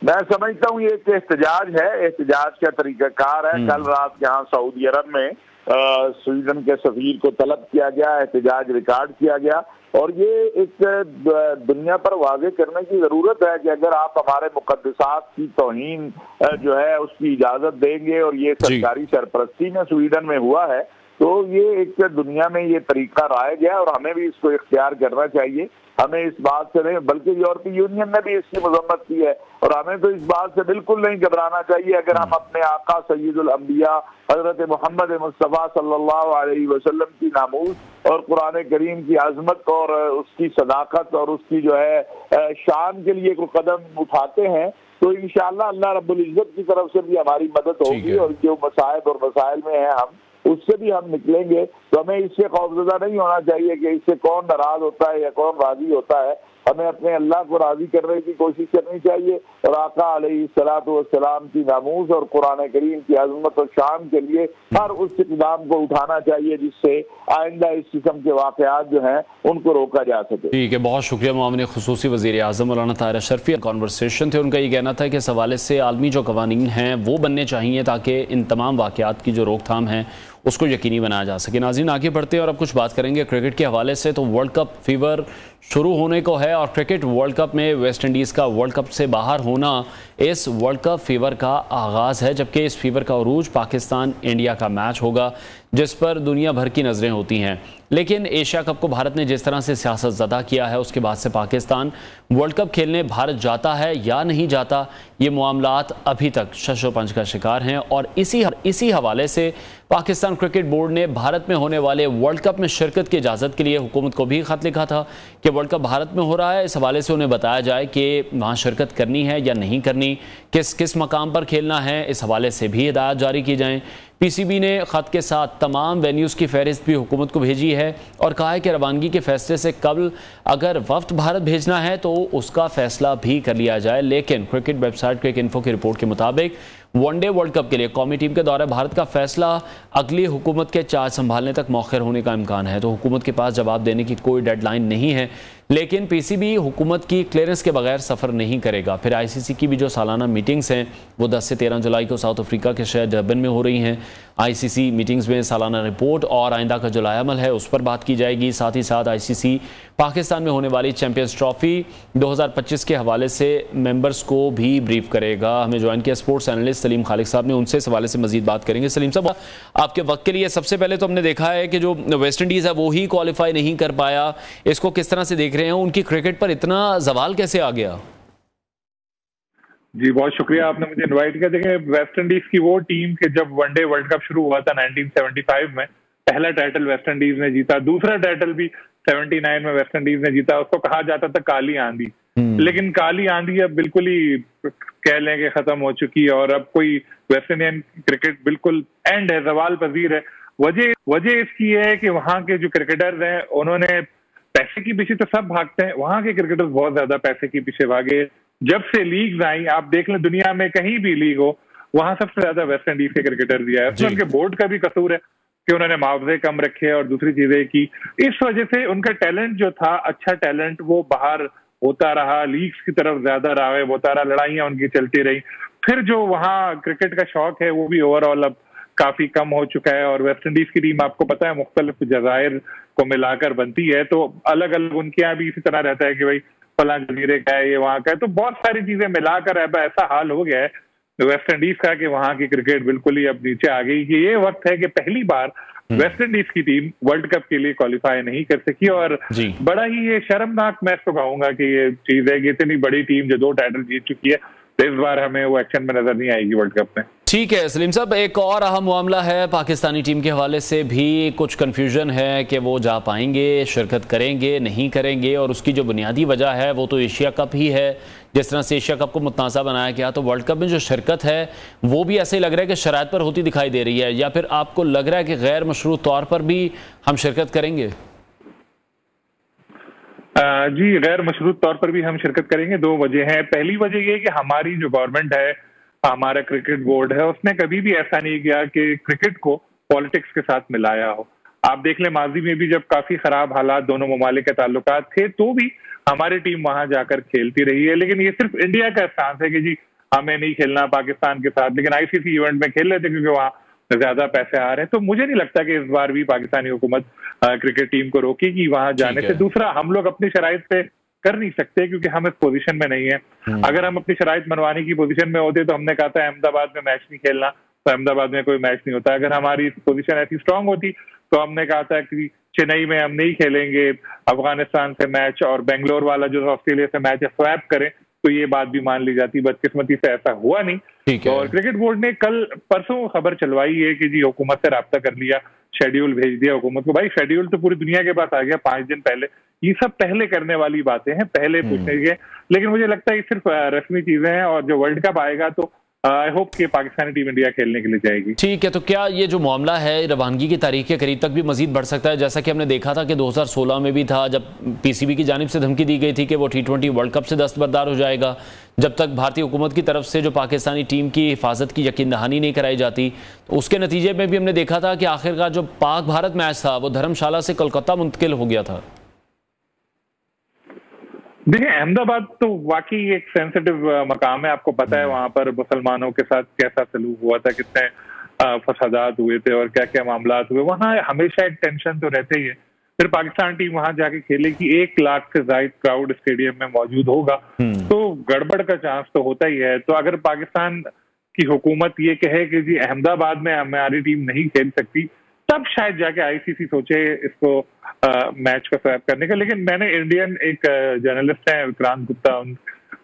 मैं समझता हूँ ये एक एहतजाज है, एहतजाज का तरीकाकार है। कल रात यहाँ सऊदी अरब में स्वीडन के सफीर को तलब किया गया, एहतजाज रिकॉर्ड किया गया और ये एक दुनिया पर वाज़े करने की ज़रूरत है कि अगर आप हमारे मुक़द्दसात की तौहीन जो है उसकी इजाज़त देंगे और ये सरकारी सरपरस्ती में स्वीडन में हुआ है तो ये एक दुनिया में ये तरीका राय गया और हमें भी इसको इख्तियार करना चाहिए। हमें इस बात से नहीं, बल्कि यूरोपीय यूनियन ने भी इसकी मजम्मत की है और हमें तो इस बात से बिल्कुल नहीं घबराना चाहिए। अगर हम अपने आका सय्यदुल अंबिया हजरत मोहम्मद मुस्तफ़ा सल्लल्लाहु अलैहि वसल्लम की नामूस और कुरान करीम की अजमत और उसकी सदाकत और उसकी जो है शान के लिए कोई कदम उठाते हैं तो इंशाअल्लाह अल्लाह रब्बुल इज्जत की तरफ से भी हमारी मदद होगी और जो मसाइब और मसाइल में है हम उससे भी हम निकलेंगे। तो हमें इससे खौफजदा नहीं होना चाहिए कि इससे कौन नाराज होता है या कौन राजी होता है। हमें अपने अल्लाह को राजी करने की कोशिश करनी चाहिए और आका अलैहिस्सलातु वस्सलाम की नामूस और कुरान करीम की अज़मत और शान के लिए हर उस इक़दाम को उठाना चाहिए जिससे आइंदा इस किस्म के वाक़यात जो हैं उनको रोका जा सके। ठीक है, बहुत शुक्रिया मामले खुसूसी वज़ीर आज़म मौलाना ताहिर अशरफी। कॉन्वर्सेशन थे, उनका ये कहना था कि इस हवाले से आलमी जो कवानीन हैं वो बनने चाहिए ताकि इन तमाम वाक़यात की जो रोकथाम है उसको यकीनी बनाया जा सके। नाज़रीन, आगे बढ़ते हैं और अब कुछ बात करेंगे क्रिकेट के हवाले से। तो वर्ल्ड कप फीवर शुरू होने को है और क्रिकेट वर्ल्ड कप में वेस्ट इंडीज़ का वर्ल्ड कप से बाहर होना इस वर्ल्ड कप फीवर का आगाज़ है, जबकि इस फीवर का उरूज पाकिस्तान इंडिया का मैच होगा जिस पर दुनिया भर की नज़रें होती हैं। लेकिन एशिया कप को भारत ने जिस तरह से सियासत ज़दा किया है उसके बाद से पाकिस्तान वर्ल्ड कप खेलने भारत जाता है या नहीं जाता, ये मामलात अभी तक शशोपंच का शिकार हैं। और इसी हवाले से पाकिस्तान क्रिकेट बोर्ड ने भारत में होने वाले वर्ल्ड कप में शिरकत की इजाज़त के लिए हुकूमत को भी ख़त लिखा था कि वर्ल्ड कप भारत में हो रहा है, इस हवाले से उन्हें बताया जाए कि वहाँ शिरकत करनी है या नहीं करनी, किस किस मकाम पर खेलना है, इस हवाले से भी हिदायत जारी की जाएँ। पीसीबी ने ख़त के साथ तमाम वेन्यूज़ की फहरिस्त भी हुकूमत को भेजी है और कहा है कि रवानगी के फैसले से कबल अगर वफ्द भारत भेजना है तो उसका फैसला भी कर लिया जाए। लेकिन क्रिकेट वेबसाइट क्रिक इन्फो की रिपोर्ट के मुताबिक वनडे वर्ल्ड कप के लिए कौमी टीम के दौरे भारत का फैसला अगली हुकूमत के चार्ज संभालने तक मौखर होने का इम्कान है। तो हुकूमत के पास जवाब देने की कोई डेडलाइन नहीं है, लेकिन पीसीबी हुकूमत की क्लियरेंस के बगैर सफ़र नहीं करेगा। फिर आईसीसी की भी जो सालाना मीटिंग्स हैं वो 10 से 13 जुलाई को साउथ अफ्रीका के शहर डर्बन में हो रही हैं। आईसीसी मीटिंग्स में सालाना रिपोर्ट और आइंदा का जो लायामल है उस पर बात की जाएगी। साथ ही साथ आईसीसी पाकिस्तान में होने वाली चैंपियंस ट्रॉफी 2025 के हवाले से मेंबर्स को भी ब्रीफ करेगा। हमें ज्वाइन किया स्पोर्ट्स एनालिस्ट सलीम खालिक साहब ने, उनसे इस हवाले से मजीद बात करेंगे। सलीम साहब, आपके वक्त के लिए सबसे पहले तो हमने देखा है कि जो वेस्ट इंडीज़ है वो ही क्वालिफाई नहीं कर पाया, इसको किस तरह से देख रहे हैं? उनकी क्रिकेट पर इतना जवाल कैसे आ गया? जी बहुत शुक्रिया, आपने मुझे इनवाइट किया। देखिए, वेस्ट इंडीज की वो टीम के जब वनडे वर्ल्ड कप शुरू हुआ था 1975 में, पहला टाइटल वेस्ट इंडीज ने जीता, दूसरा टाइटल भी 79 में वेस्ट इंडीज ने जीता। उसको कहा जाता था काली आंधी, लेकिन काली आंधी अब बिल्कुल ही कह लें कि खत्म हो चुकी है और अब कोई वेस्ट इंडियन क्रिकेट बिल्कुल एंड है, जवाल पजीर है। वजह इसकी है कि वहां के जो क्रिकेटर्स हैं उन्होंने पैसे के पीछे तो सब भागते हैं, वहां के क्रिकेटर्स बहुत ज्यादा पैसे के पीछे भागे। जब से लीग आई, आप देख लें दुनिया में कहीं भी लीग हो, वहां सबसे ज्यादा वेस्ट इंडीज के क्रिकेटर दिया है। उनके बोर्ड का भी कसूर है कि उन्होंने मुआवजे कम रखे और दूसरी चीजें की। इस वजह से उनका टैलेंट जो था, अच्छा टैलेंट, वो बाहर होता रहा, लीग्स की तरफ ज्यादा राग़िब होता रहा, लड़ाइयां उनकी चलती रही। फिर जो वहां क्रिकेट का शौक है वो भी ओवरऑल अब काफी कम हो चुका है। और वेस्ट इंडीज की टीम आपको पता है मुख्तलिफ जज़ायर को मिलाकर बनती है, तो अलग अलग उनके यहाँ भी इसी तरह रहता है कि भाई फलां जजीरे का है, ये वहां का है, तो बहुत सारी चीजें मिलाकर अब ऐसा हाल हो गया है वेस्ट इंडीज का कि वहां की क्रिकेट बिल्कुल ही अब नीचे आ गई कि ये वक्त है कि पहली बार वेस्ट इंडीज की टीम वर्ल्ड कप के लिए क्वालिफाई नहीं कर सकी। और बड़ा ही ये शर्मनाक, मैं तो कहूंगा कि ये चीज है कि इतनी बड़ी टीम जो 2 टाइटल जीत चुकी है, तो इस बार हमें वो एक्शन में नजर नहीं आएगी वर्ल्ड कप में। ठीक है सलीम साहब, एक और अहम मामला है, पाकिस्तानी टीम के हवाले से भी कुछ कंफ्यूजन है कि वो जा पाएंगे, शिरकत करेंगे, नहीं करेंगे, और उसकी जो बुनियादी वजह है वो तो एशिया कप ही है। जिस तरह से एशिया कप को मुतनाज़ा बनाया गया, तो वर्ल्ड कप में जो शिरकत है वो भी ऐसे ही लग रहा है कि शराइत पर होती दिखाई दे रही है, या फिर आपको लग रहा है कि गैर मशरूत तौर पर भी हम शिरकत करेंगे? जी, गैर मशरूत तौर पर भी हम शिरकत करेंगे। 2 वजह हैं। पहली वजह ये कि हमारी जो गवर्नमेंट है, हमारा क्रिकेट बोर्ड है, उसने कभी भी ऐसा नहीं किया कि क्रिकेट को पॉलिटिक्स के साथ मिलाया हो। आप देख लें, माजी में भी जब काफी खराब हालात दोनों ममालिक के ताल्लुकात थे, तो भी हमारी टीम वहां जाकर खेलती रही है। लेकिन ये सिर्फ इंडिया का स्टांस है कि जी हमें नहीं खेलना पाकिस्तान के साथ, लेकिन आईसीसी इवेंट में खेल लेते क्योंकि वहां ज्यादा पैसे आ रहे हैं। तो मुझे नहीं लगता कि इस बार भी पाकिस्तानी हुकूमत क्रिकेट टीम को रोकेगी वहां जाने से। दूसरा, हम लोग अपनी शराइत पे कर नहीं सकते क्योंकि हम इस पोजीशन में नहीं है। अगर हम अपनी शराइत मनवाने की पोजीशन में होते तो हमने कहा था अहमदाबाद में मैच नहीं खेलना, तो अहमदाबाद में कोई मैच नहीं होता। अगर हमारी पोजीशन ऐसी स्ट्रांग होती तो हमने कहा था कि चेन्नई में हम नहीं खेलेंगे अफगानिस्तान से मैच, और बेंगलोर वाला जो ऑस्ट्रेलिया से मैच है स्वैप करें, तो ये बात भी मान ली जाती। बदकिस्मती से ऐसा हुआ नहीं। और क्रिकेट बोर्ड ने कल परसों खबर चलवाई है कि जी हुकूमत से राब्ता कर लिया, शेड्यूल भेज दिया हुकूमत को। भाई शेड्यूल तो पूरी दुनिया के पास आ गया 5 दिन पहले। ये सब पहले करने वाली बातें हैं, पहले पूछने के। लेकिन मुझे लगता है ये सिर्फ रस्मी चीजें हैं, और जो वर्ल्ड कप आएगा तो आई होप कि पाकिस्तानी टीम इंडिया खेलने के लिए जाएगी। ठीक है, तो क्या ये जो मामला है रवानगी की तारीख के करीब तक भी मजीद बढ़ सकता है? जैसा कि हमने देखा था कि 2016 में भी था, जब पीसीबी की जानिब से धमकी दी गई थी कि वो T20 वर्ल्ड कप से दस्तबरदार हो जाएगा जब तक भारतीय हुकूमत की तरफ से जो पाकिस्तानी टीम की हिफाजत की यकीन दहानी नहीं कराई जाती। तो उसके नतीजे में भी हमने देखा था कि आखिरकार जो पाक भारत मैच था वो धर्मशाला से कोलकाता मुंतकिल हो गया था। देखिए, अहमदाबाद तो वाकई एक सेंसिटिव मकाम है, आपको पता है वहां पर मुसलमानों के साथ कैसा सलूक हुआ था, कितने फसादात हुए थे और क्या क्या मामला हुए। वहां हमेशा एक टेंशन तो रहते ही है। फिर पाकिस्तान टीम वहां जाके खेलेगी, 1 लाख से ज्यादा क्राउड स्टेडियम में मौजूद होगा, तो गड़बड़ का चांस तो होता ही है। तो अगर पाकिस्तान की हुकूमत ये कहे कि जी अहमदाबाद में हमारी टीम नहीं खेल सकती, तब शायद जाके आईसीसी सोचे इसको मैच को स्वैप करने का। लेकिन मैंने इंडियन एक जर्नलिस्ट हैं विक्रांत गुप्ता,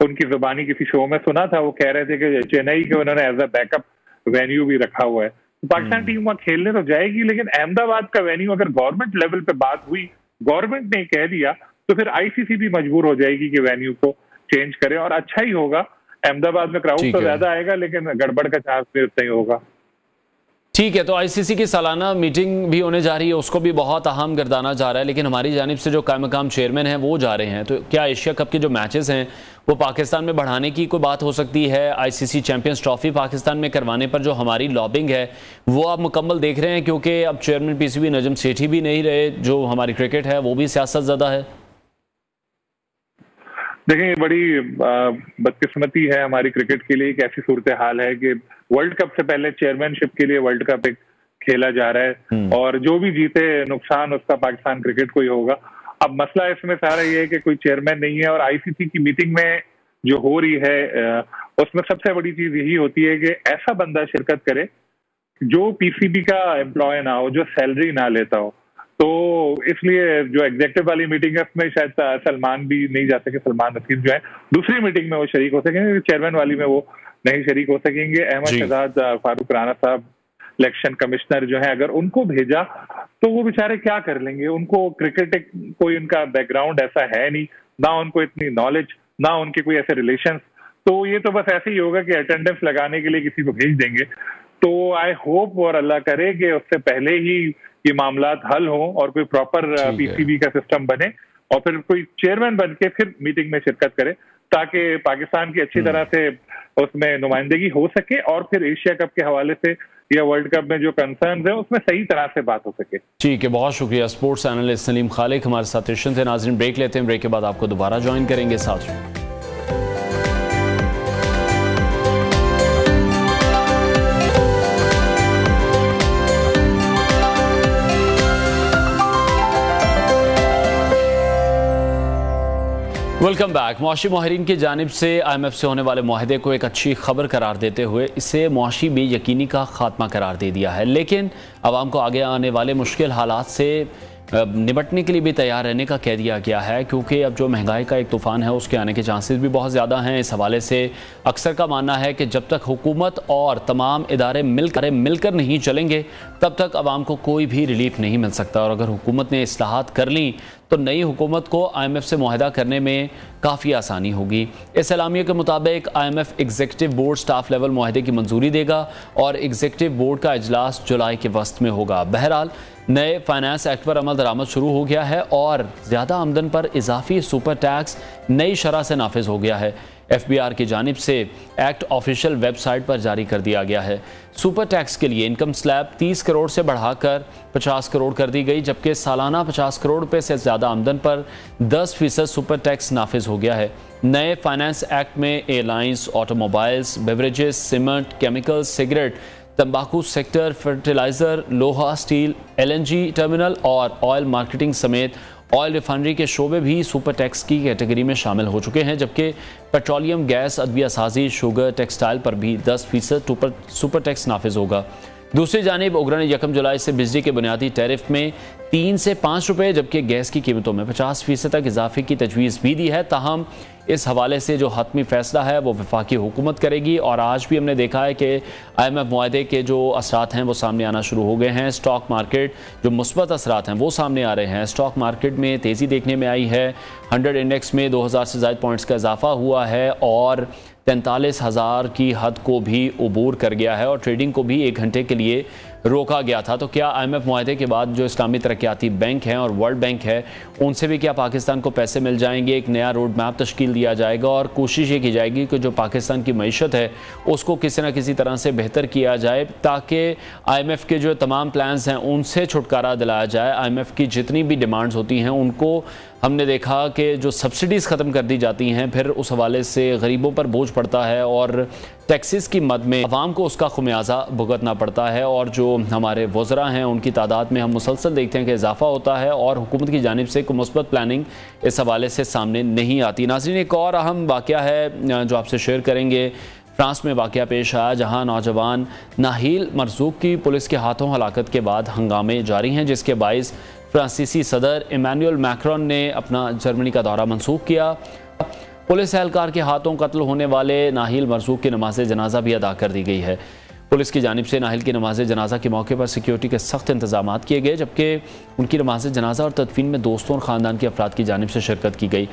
उनकी जुबानी किसी शो में सुना था, वो कह रहे थे कि चेन्नई के उन्होंने एज अ बैकअप वेन्यू भी रखा हुआ है। तो पाकिस्तान टीम वहां खेलने तो जाएगी, लेकिन अहमदाबाद का वेन्यू अगर गवर्नमेंट लेवल पे बात हुई, गवर्नमेंट ने कह दिया, तो फिर आईसीसी भी मजबूर हो जाएगी कि वेन्यू को चेंज करे। और अच्छा ही होगा, अहमदाबाद में क्राउड तो ज्यादा आएगा लेकिन गड़बड़ का चांस भी उतना ही होगा। ठीक है, तो आईसीसी की सालाना मीटिंग भी होने जा रही है, उसको भी बहुत अहम गर्दाना जा रहा है, लेकिन हमारी जानिब से जो कायम चेयरमैन हैं वो जा रहे हैं। तो क्या एशिया कप के जो मैचेस हैं वो पाकिस्तान में बढ़ाने की कोई बात हो सकती है? आईसीसी चैंपियंस ट्रॉफी पाकिस्तान में करवाने पर जो हमारी लॉबिंग है वो आप मुकम्मल देख रहे हैं? क्योंकि अब चेयरमैन पीसीबी नजम सेठी भी नहीं रहे, जो हमारी क्रिकेट है वो भी सियासत ज़्यादा है। देखिए, बड़ी बदकिस्मती है हमारी क्रिकेट के लिए, एक ऐसी सूरत हाल है कि वर्ल्ड कप से पहले चेयरमैनशिप के लिए वर्ल्ड कप एक खेला जा रहा है और जो भी जीते नुकसान उसका पाकिस्तान क्रिकेट को ही होगा। अब मसला इसमें सारा ये है कि कोई चेयरमैन नहीं है और आईसीसी की मीटिंग में जो हो रही है उसमें सबसे बड़ी चीज यही होती है कि ऐसा बंदा शिरकत करे जो पीसीबी का एम्प्लॉय ना हो, जो सैलरी ना लेता हो। तो इसलिए जो एग्जेक्टिव वाली मीटिंग है उसमें शायद सलमान भी नहीं जा सके, सलमान नसीम जो है दूसरी मीटिंग में वो शरीक हो सकेंगे, चेयरमैन वाली में वो नहीं शरीक हो सकेंगे। अहमद शहजाद फारूक राणा साहब इलेक्शन कमिश्नर जो है, अगर उनको भेजा तो वो बेचारे क्या कर लेंगे? उनको क्रिकेट कोई उनका बैकग्राउंड ऐसा है नहीं, ना उनको इतनी नॉलेज, ना उनके कोई ऐसे रिलेशंस। तो ये तो बस ऐसे ही होगा कि अटेंडेंस लगाने के लिए किसी को भेज देंगे। तो आई होप और अल्लाह करे कि उससे पहले ही ये मामलात हल हो और कोई प्रॉपर पीसीबी का सिस्टम बने और फिर कोई चेयरमैन बन के फिर मीटिंग में शिरकत करे, ताकि पाकिस्तान की अच्छी तरह से उसमें नुमाइंदगी हो सके और फिर एशिया कप के हवाले से या वर्ल्ड कप में जो कंसर्न्स है उसमें सही तरह से बात हो सके। ठीक है, बहुत शुक्रिया। स्पोर्ट्स एनालिस्ट सलीम खालिक हमारे साथ थे। नाज़रीन, ब्रेक लेते हैं, ब्रेक के बाद आपको दोबारा ज्वाइन करेंगे साथ में। Welcome back. मुआशी माहिरीन की जानिब से IMF से होने वाले मुआहदे को एक अच्छी खबर करार देते हुए इसे मुआशी बेयकीनी का खात्मा करार दे दिया है, लेकिन आवाम को आगे आने वाले मुश्किल हालात से निपटने के लिए भी तैयार रहने का कह दिया गया है, क्योंकि अब जो महंगाई का एक तूफ़ान है उसके आने के चांसेस भी बहुत ज़्यादा हैं। इस हवाले से अक्सर का मानना है कि जब तक हुकूमत और तमाम इदारे मिलकर नहीं चलेंगे तब तक आवाम को कोई भी रिलीफ नहीं मिल सकता। और अगर हुकूमत ने इस्लाहात कर ली तो नई हुकूमत को IMF से मुआहदा करने में काफ़ी आसानी होगी। इस एलामिया के मुताबिक IMF executive board staff level मुआहदे की मंजूरी देगा और एग्जीक्यूटिव बोर्ड का इजलास जुलाई के वस्त में होगा। बहरहाल नए फाइनेंस एक्ट पर अमल दरामद शुरू हो गया है और ज़्यादा आमदन पर इजाफी सुपर टैक्स नई शरह से नाफिज हो गया है। FBR की जानिब से एक्ट ऑफिशियल वेबसाइट पर जारी कर दिया गया है। सुपर टैक्स के लिए इनकम स्लैब 30 करोड़ से बढ़ाकर 50 करोड़ कर दी गई, जबकि सालाना 50 करोड़ रुपए से ज़्यादा आमदन पर 10% सुपर टैक्स नाफिज हो गया है। नए फाइनेंस एक्ट में airlines, automobiles, beverages, cement, chemicals, cigarette, तंबाकू सेक्टर, फर्टिलाइज़र, लोहा, स्टील, LNG टर्मिनल और ऑयल मार्केटिंग समेत ऑयल रिफाइनरी के शोबे भी सुपर टैक्स की कैटेगरी में शामिल हो चुके हैं, जबकि पेट्रोलियम, गैस, अदविया साजी, शुगर, टेक्सटाइल पर भी 10% सुपर टैक्स नाफिज होगा। दूसरी जानिब उगरा ने 1 जुलाई से बिजली के बुनियादी टैरिफ में 3 से 5 रुपये, जबकि गैस की कीमतों में 50% तक इजाफे की तजवीज़ भी दी है। ताहम इस हवाले से जो हतमी फैसला है वो वफाकी हुकूमत करेगी। और आज भी हमने देखा है कि IMF मुआहदे के जो असरात हैं वो सामने आना शुरू हो गए हैं। स्टॉक मार्केट जो मुस्बत असरात हैं वो सामने आ रहे हैं। स्टॉक मार्केट में तेज़ी देखने में आई है। 100 इंडेक्स में 2000 से ज़ायद पॉइंट्स का इजाफा हुआ है और 43,000 की हद को भी उबूर कर गया है और ट्रेडिंग को भी 1 घंटे के लिए रोका गया था। तो क्या IMF मुआहदे के बाद जो इस्लामी तरक्याती बैंक हैं और वर्ल्ड बैंक है उनसे भी क्या पाकिस्तान को पैसे मिल जाएंगे? एक नया रोड मैप तश्कील दिया जाएगा और कोशिश ये की जाएगी कि जो पाकिस्तान की मईशत है उसको किसी न किसी तरह से बेहतर किया जाए ताकि IMF के जो तमाम प्लान्स हैं उनसे छुटकारा दिलाया जाए। IMF की जितनी भी डिमांड्स होती हैं उनको हमने देखा कि जो सब्सिडीज़ ख़त्म कर दी जाती हैं फिर उस हवाले से गरीबों पर बोझ पड़ता है और टैक्सेस की मद में अवाम को उसका खुमियाजा भुगतना पड़ता है और जो हमारे वज़रा हैं उनकी तादाद में हम मुसलसल देखते हैं कि इजाफा होता है और हुकूमत की जानिब से कोई मुस्बत प्लानिंग इस हवाले से सामने नहीं आती। नाज़रीन, एक और अहम वाक़या है जो आपसे शेयर करेंगे। फ्रांस में वाक़या पेश आया जहां नौजवान नाहिल मरज़ूक की पुलिस के हाथों हलाकत के बाद हंगामे जारी हैं, जिसके बाइस फ्रांसीसी सदर इमैनुअल मैक्रोन ने अपना जर्मनी का दौरा मनसूख किया। पुलिस एहलकार के हाथों कत्ल होने वाले नाहिल मरज़ूक की नमाज जनाजा भी अदा कर दी गई है। पुलिस की जानिब से नाहिल की नमाज जनाजा के मौके पर सिक्योरिटी के सख्त इंतजाम किए गए, जबकि उनकी नमाज जनाजा और तदफीन में दोस्तों और ख़ानदान के अफराद की जानिब से शिरकत की गई।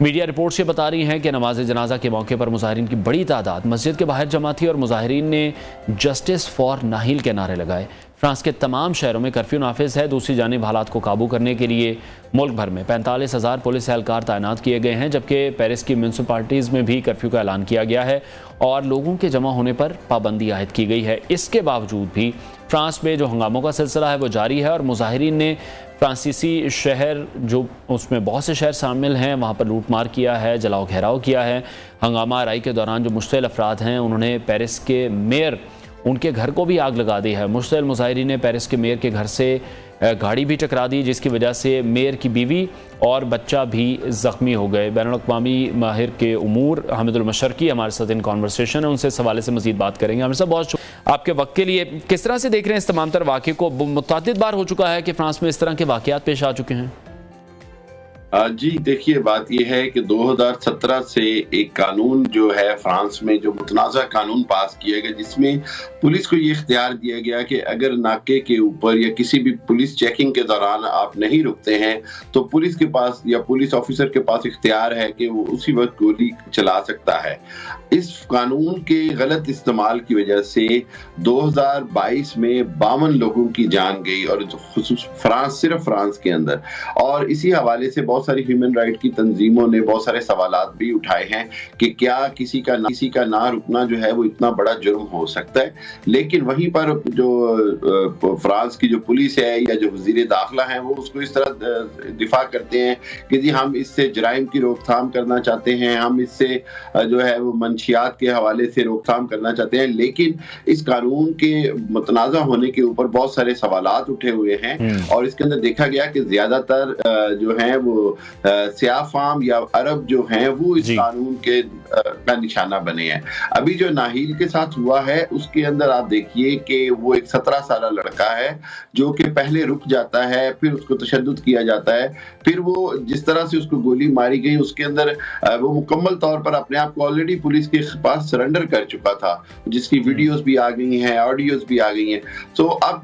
मीडिया रिपोर्ट्स ये बता रही हैं कि नमाज जनाजा के मौके पर मुजाहिरीन की बड़ी तादाद मस्जिद के बाहर जमा थी और मुजाहिरीन ने जस्टिस फॉर नाहिल के नारे लगाए। फ्रांस के तमाम शहरों में कर्फ्यू नाफिज है। दूसरी जानिब हालात को काबू करने के लिए मुल्क भर में 45,000 पुलिस एहलकार तैनात किए गए हैं, जबकि पेरिस की म्यूनसिपालिटीज़ में भी कर्फ्यू का ऐलान किया गया है और लोगों के जमा होने पर पाबंदी आयद की गई है। इसके बावजूद भी फ्रांस में जो हंगामों का सिलसिला है वो जारी है और मुजाहिरीन ने फ्रांसीसी शहर जो उसमें बहुत से शहर शामिल हैं वहाँ पर लूटमार किया है, जलाओ घेराव किया है। हंगामा आराई के दौरान जो मुश्तिल अफराद हैं उन्होंने पेरिस के मेयर उनके घर को भी आग लगा दी है। मुश्तिल मुजाहिरीन ने पेरिस के मेयर के घर से गाड़ी भी टकरा दी, जिसकी वजह से मेयर की बीवी और बच्चा भी ज़ख्मी हो गए। बैनुल-अक़वामी माहिर के उमूर हामिदुल मशरकी हमारे साथ इन कॉन्वर्सेशन है, उनसे इस हवाले से मज़ीद बात करेंगे। हमें सब बहुत आपके वक्त के लिए। किस तरह से देख रहे हैं इस तमाम तर वाक़े को? मुतअद्दिद बार हो चुका है कि फ्रांस में इस तरह के वाक़यात पेश आ चुके हैं। जी देखिए, बात यह है कि 2017 से एक कानून जो है फ्रांस में जो मुतनाज़ा कानून पास किया गया, जिसमें पुलिस को ये इख्तियार दिया गया कि अगर नाके के ऊपर या किसी भी पुलिस चेकिंग के दौरान आप नहीं रुकते हैं तो पुलिस के पास या पुलिस ऑफिसर के पास इख्तियार है कि वो उसी वक्त गोली चला सकता है। इस कानून के गलत इस्तेमाल की वजह से 2022 में 52 लोगों की जान गई और सिर्फ फ्रांस के अंदर। और इसी हवाले से बहुत सारी ह्यूमन राइट की तंजीमों ने बहुत सारे सवालात भी उठाए हैं कि क्या किसी का ना रुकना जो है वो इतना बड़ा जुर्म हो सकता है। लेकिन वहीं पर जो फ्रांस की जो पुलिस है या जो वज़ीर दाखिला है वो उसको इस तरह दिफा करते हैं कि जी हम इससे जराइम की रोकथाम करना चाहते हैं, हम इससे जो है वो मंशियात के हवाले से रोकथाम करना चाहते हैं। लेकिन इस कानून के मुतनाज़ा होने के ऊपर बहुत सारे सवालात उठे हुए हैं और इसके अंदर देखा गया कि ज्यादातर जो है वो स्याह फाम या अरब जो हैं वो इस कानून के का निशाना बने हैं। अभी जो नाहिल के साथ हुआ है उसके अंदर आप देखिए कि वो एक 17 साल लड़का है जो कि पहले रुक जाता है, फिर उसको तशद्दुद किया जाता है, फिर वो जिस तरह से उसको गोली मारी गई उसके अंदर वो मुकम्मल तौर पर अपने आप को ऑलरेडी पुलिस के पास सरेंडर कर चुका था, जिसकी वीडियोस भी आ गई हैं, ऑडियोस भी आ गई हैं। तो अब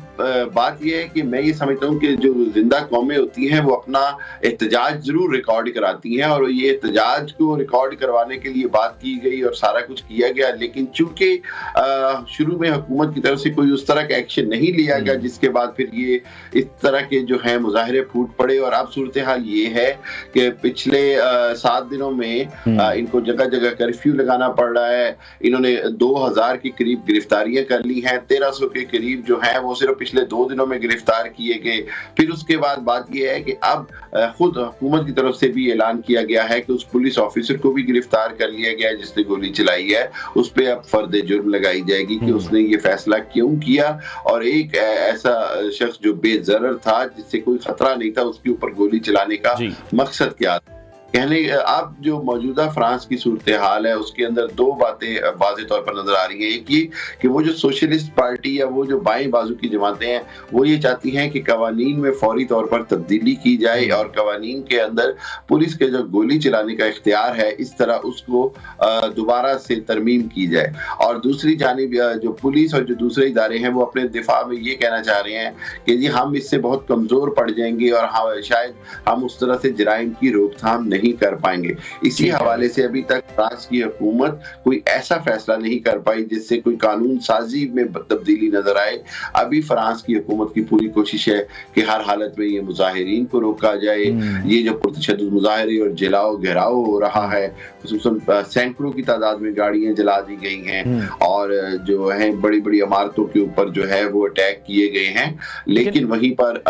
बात यह है कि मैं ये समझता हूँ कि जो जिंदा कौमें होती हैं वो अपना एहतजाज जरूर रिकॉर्ड कराती हैं और ये एहतजाज को रिकॉर्ड करवाने के लिए बात की गई और सारा कुछ किया गया। लेकिन चूंकि शुरू में हुकूमत की तरफ से कोई उस तरह का एक्शन नहीं लिया गया, जिसके बाद फिर ये इस तरह के जो है मुजाहिरे फूट पड़े और अब सूरत हाल ये है कि पिछले 7 दिनों में इनको जगह जगह कर्फ्यू लगाना पड़ रहा है। इन्होंने 2000 के करीब गिरफ्तारियां कर ली हैं, 1300 के करीब जो है वो सिर्फ पिछले 2 दिनों में गिरफ्तार किए गए। फिर उसके बाद बात यह है कि अब खुद हुकूमत की तरफ से भी ऐलान किया गया है कि उस पुलिस ऑफिसर को भी गिरफ्तार कर लिया गया है जिसने गोली चलाई है, उस पर अब फर्द जुर्म लगाई जाएगी कि उसने ये फैसला क्यों किया और एक ऐसा शख्स जो बेजरर था जिससे कोई खतरा नहीं था उसके ऊपर गोली चलाने का मकसद क्या था। कहने अब जो मौजूदा फ्रांस की सूरत हाल है उसके अंदर 2 बातें वाज़े तौर पर नजर आ रही हैं। एक ये कि वो जो सोशलिस्ट पार्टी या वो जो बाएं बाजू की जमातें हैं वो ये चाहती हैं कि कवानीन में फौरी तौर पर तब्दीली की जाए और कवानीन के अंदर पुलिस के जो गोली चलाने का इख्तियार है इस तरह उसको दोबारा से तरमीम की जाए। और दूसरी जानिब जो पुलिस और जो दूसरे इदारे हैं वो अपने दिफा में ये कहना चाह रहे हैं कि जी हम इससे बहुत कमज़ोर पड़ जाएंगे और शायद हम उस तरह से जराइम की रोकथाम नहीं कर पाएंगे। इसी हवाले से अभी तक फ्रांस की हुकूमत कोई ऐसा फैसला नहीं कर पाई जिससे कोई कानून साजी में तब्दीली नजर आए। अभी फ्रांस की हुकूमत की पूरी कोशिश है कि हर हालत में ये मुजाहिरीन को रोका जाए। ये जो पुरतशद्दुद मुजाहरे और जलाओ घेराव हो रहा है, खुसूसन सैकड़ों की तादाद में गाड़ियां जला दी गई हैं और जो है बड़ी बड़ी इमारतों के ऊपर जो है वो अटैक किए गए हैं। लेकिन वहीं पर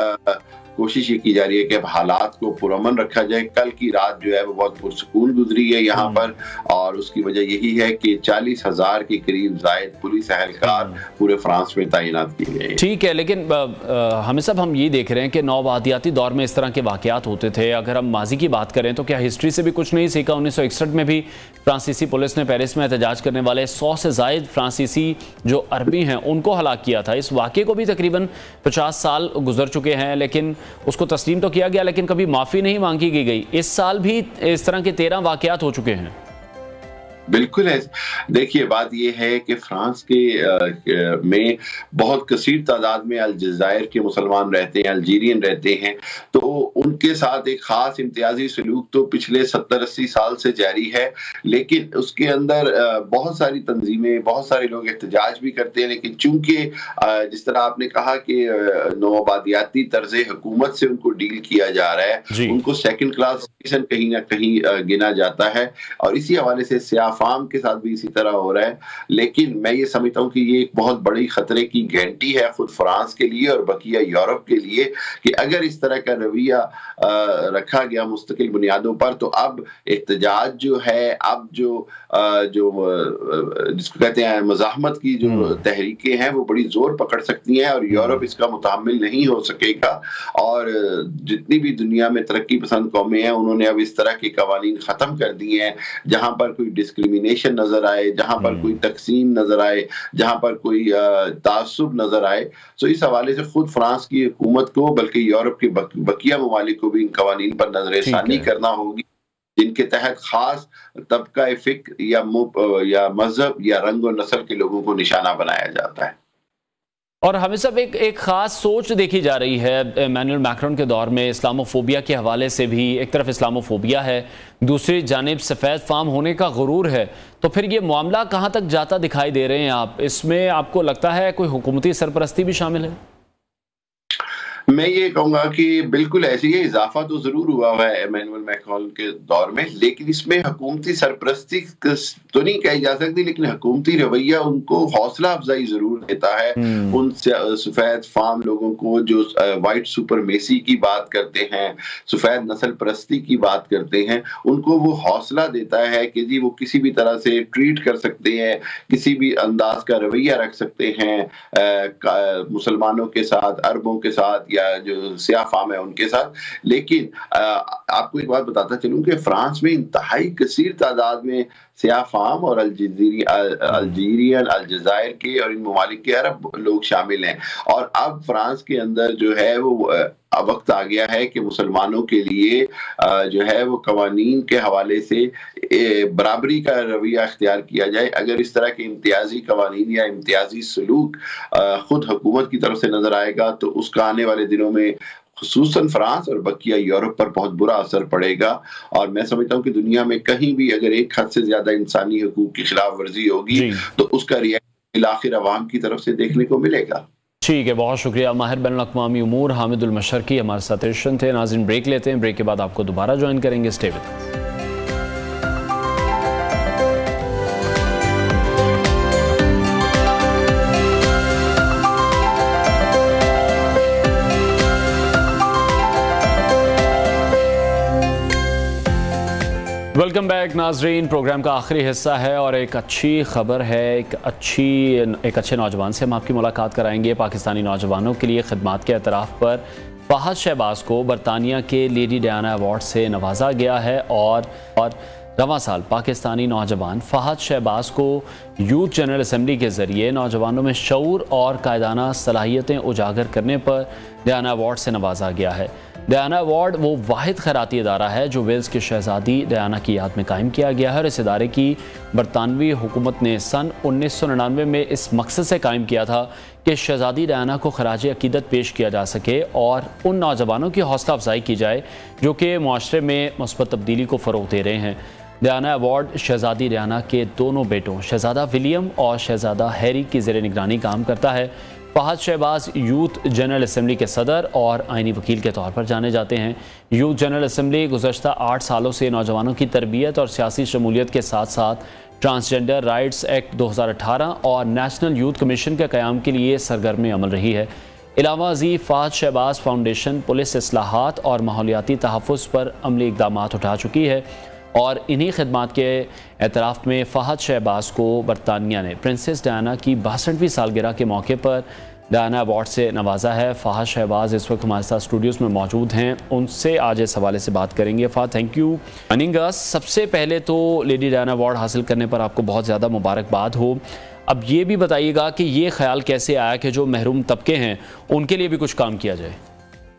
कोशिश ये की जा रही है कि अब हालात को पुरअमन रखा जाए। कल की रात जो है वो बहुत पुरसुकून गुजरी है यहाँ पर, और उसकी वजह यही है कि 40,000 के करीब जायद पुलिस एहलकार पूरे फ्रांस में तैनात किए गए। ठीक है, लेकिन हमें सब हम ये देख रहे हैं कि नौवादियाती दौर में इस तरह के वाकयात होते थे। अगर हम माजी की बात करें तो क्या हिस्ट्री से भी कुछ नहीं सीखा? 1961 में भी फ्रांसीसी पुलिस ने पेरिस में एहतजाज करने वाले 100 से जायद फ्रांसीसी जो अरबी हैं उनको हलाक किया था। इस वाक़े को भी तकरीबन 50 साल गुजर चुके हैं, लेकिन उसको तस्लीम तो किया गया, लेकिन कभी माफ़ी नहीं मांगी गई। इस साल भी इस तरह के 13 वाकयात हो चुके हैं। बिल्कुल है। देखिए, बात यह है कि फ्रांस के में बहुत कसीर तादाद में अलजायर के मुसलमान रहते हैं, अल्जीरियन रहते हैं, तो उनके साथ एक खास इम्तियाजी सलूक तो पिछले 70-80 साल से जारी है। लेकिन उसके अंदर बहुत सारी तंजीमें, बहुत सारे लोग एहतजाज भी करते हैं, लेकिन चूंकि जिस तरह आपने कहा कि नौआबादियाती तर्ज हुकूमत से उनको डील किया जा रहा है, उनको सेकंड क्लास सिटीजन कहीं ना कहीं गिना जाता है, और इसी हवाले से फार्म के साथ भी इसी तरह हो रहा है। लेकिन मैं ये समझता हूँ कि ये एक बहुत बड़ी खतरे की घंटी है खुद फ्रांस के लिए और बकिया यूरोप के लिए कि अगर इस तरह का रवैया रखा गया मुस्तकिल बुनियादों पर, तो अब एहतजाज जो है, अब जो जिसको कहते हैं मज़ाहमत की जो तहरीकें हैं वो बड़ी जोर पकड़ सकती हैं और यूरोप इसका मुतहम्मिल नहीं हो सकेगा। और जितनी भी दुनिया में तरक्की पसंद कौमें हैं उन्होंने अब इस तरह के कवानीन खत्म कर दिए हैं जहां पर कोई डिस्क्रिमिनेशन नजर आए, जहां पर कोई तकसीम नजर आए, जहां पर कोई तासुब नजर आए। तो इस हवाले से खुद फ्रांस की हुकूमत को बल्कि यूरोप के बकिया ममालिक को भी इन कवानीन पर नजरसानी करना होगी जिनके तहत खास तबका फिक्र या मजहब या रंग और नस्ल के लोगों को निशाना बनाया जाता है। और हमें सब एक खास सोच देखी जा रही है इमैनुअल मैक्रोन के दौर में इस्लामोफोबिया के हवाले से भी। एक तरफ इस्लामोफोबिया है, दूसरी जानिब सफ़ेद फाम होने का गुरूर है, तो फिर ये मामला कहाँ तक जाता दिखाई दे रहे हैं आप? इसमें आपको लगता है कोई हुकूमती सरपरस्ती भी शामिल है? मैं ये कहूंगा कि बिल्कुल ऐसी है, इजाफा तो जरूर हुआ है इमैनुअल मैक्रोन के दौर में, लेकिन इसमें हुकूमती सरपरस्ती तो नहीं कही जा सकती, लेकिन हुकूमती रवैया उनको हौसला अफजाई जरूर देता है। उन सफेद फार्म लोगों को जो वाइट सुपरमेसी की बात करते हैं, सफेद नस्ल परस्ती की बात करते हैं, उनको वो हौसला देता है कि जी वो किसी भी तरह से ट्रीट कर सकते हैं, किसी भी अंदाज का रवैया रख सकते हैं मुसलमानों के साथ, अरबों के साथ या जो सियाह फाम है उनके साथ। लेकिन आपको एक बात बताता चलूं कि फ्रांस में इंतहाई कसीर तादाद में सियाह फाम और अल्जीरियन, अलजायर के और इन ममालिक के अरब लोग शामिल हैं। और अब फ्रांस के अंदर जो है वो वक्त आ गया है कि मुसलमानों के लिए जो है वो कवानीन के हवाले से बराबरी का रवैया अख्तियार किया जाए। अगर इस तरह के इम्तियाजी कवानीन या इम्तियाजी सलूक खुद हुकूमत की तरफ से नजर आएगा तो उसका आने वाले दिनों में खुसूसन फ्रांस और बकिया यूरोप पर बहुत बुरा असर पड़ेगा। और मैं समझता हूँ कि दुनिया में कहीं भी अगर एक हद से ज्यादा इंसानी हकूक की खिलाफ वर्जी होगी तो उसका रिएक्शन आखिर अवाम की तरफ से देखने को मिलेगा। ठीक है, बहुत शुक्रिया। माहिर बैनुल-अक़वामी उमूर हामिदुल मशरकी हमारे साथ टेंशन थे। नाज़रीन, ब्रेक लेते हैं, ब्रेक के बाद आपको दोबारा ज्वाइन करेंगे। Stay with us. Welcome back नाजरीन, प्रोग्राम का आखिरी हिस्सा है और एक अच्छी खबर है। एक अच्छे नौजवान से हम आपकी मुलाकात कराएंगे। पाकिस्तानी नौजवानों के लिए खिदमात के एतराफ़ पर फ़हद शहबाज को बरतानिया के लेडी डायना अवार्ड से नवाजा गया है और रवां साल पाकिस्तानी नौजवान फ़हद शहबाज को यूथ जनरल असम्बली के ज़रिए नौजवानों में शऊर और कायदाना सलाहियतें उजागर करने पर डायना अवार्ड से नवाजा गया है। डायना अवार्ड वो वाहिद खैराती इदारा है जो वेल्स की शहजादी डायना की याद में कायम किया गया है और इस इदारे की बरतानवी हुकूमत ने सन 1999 में इस मकसद से कायम किया था कि शहजादी डायना को खराज अकीदत पेश किया जा सके और उन नौजवानों की हौसला अफजाई की जाए जो कि माशरे में मुस्बत तब्दीली को फ़रोग़ दे रहे हैं। डायना अवार्ड शहजादी डायना के दोनों बेटों शहजादा विलियम और शहजादा हैरी की ज़ेर निगरानी काम करता है। Fahad Shahbaz youth general assembly के सदर और आइनी वकील के तौर पर जाने जाते हैं। यूथ जनरल असम्बली गुज़श्ता 8 सालों से नौजवानों की तरबियत और सियासी शमूलियत के साथ साथ ट्रांसजेंडर राइट्स एक्ट 2018 और नेशनल यूथ कमीशन के क़याम के लिए सरगर्म अमल रही है। इलावा अज़ीज़ फहद शहबाज फाउंडेशन पुलिस इस्लाहात और माहौलियाती तहफ़्फ़ुज़ पर अमली इक़दामात उठा चुकी है और इन्हीं खिदमात के एतराफ़ में फ़हद शहबाज को बरतानिया ने प्रिंसेस डायना की 62वीं सालगिरह के मौके पर डायना अवार्ड से नवाजा है। फ़हद शहबाज इस वक्त हमारे साथ स्टूडियोज़ में मौजूद हैं, उनसे आज इस हवाले से बात करेंगे। Fahd, thank you joining us. सबसे पहले तो लेडी डायना अवार्ड हासिल करने पर आपको बहुत ज़्यादा मुबारकबाद हो। अब ये भी बताइएगा कि ये ख्याल कैसे आया कि जो महरूम तबके हैं उनके लिए भी कुछ काम किया जाए।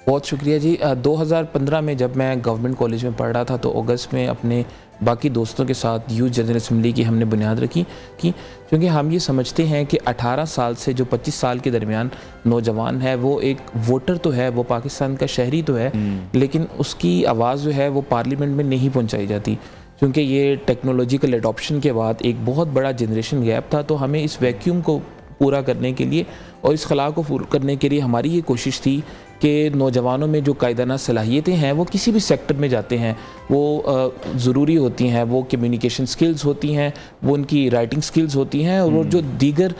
बहुत शुक्रिया जी। 2015 में जब मैं गवर्नमेंट कॉलेज में पढ़ रहा था तो अगस्त में अपने बाकी दोस्तों के साथ यूथ जनरल असम्बली की हमने बुनियाद रखी क्योंकि हम ये समझते हैं कि 18 साल से जो 25 साल के दरमियान नौजवान है वो एक वोटर तो है, वो पाकिस्तान का शहरी तो है, लेकिन उसकी आवाज़ जो है वो पार्लियामेंट में नहीं पहुँचाई जाती क्योंकि ये टेक्नोलॉजिकल एडॉप्शन के बाद एक बहुत बड़ा जनरेशन गैप था। तो हमें इस वैक्यूम को पूरा करने के लिए और इस खला को पूरा करने के लिए हमारी ये कोशिश थी कि नौजवानों में जो कायदाना सलाहियतें हैं वो किसी भी सेक्टर में जाते हैं वो ज़रूरी होती हैं, वो कम्युनिकेशन स्किल्स होती हैं, वो उनकी राइटिंग स्किल्स होती हैं और जो दीगर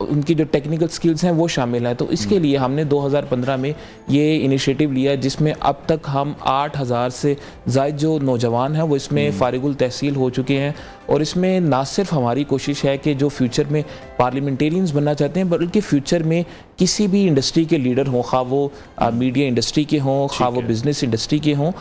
उनकी जो टेक्निकल स्किल्स हैं वो शामिल हैं। तो इसके लिए हमने 2015 में ये इनिशिएटिव लिया जिसमें अब तक हम 8000 से ज़ायद जो नौजवान हैं वो इसमें फारिगुल तहसील हो चुके हैं और इसमें ना सिर्फ हमारी कोशिश है कि जो फ्यूचर में पार्लियामेंटेरियंस बनना चाहते हैं बल्कि फ्यूचर में किसी भी इंडस्ट्री के लीडर हों, खा वो मीडिया इंडस्ट्री के हों, खा वो बिज़नेस इंडस्ट्री के हों,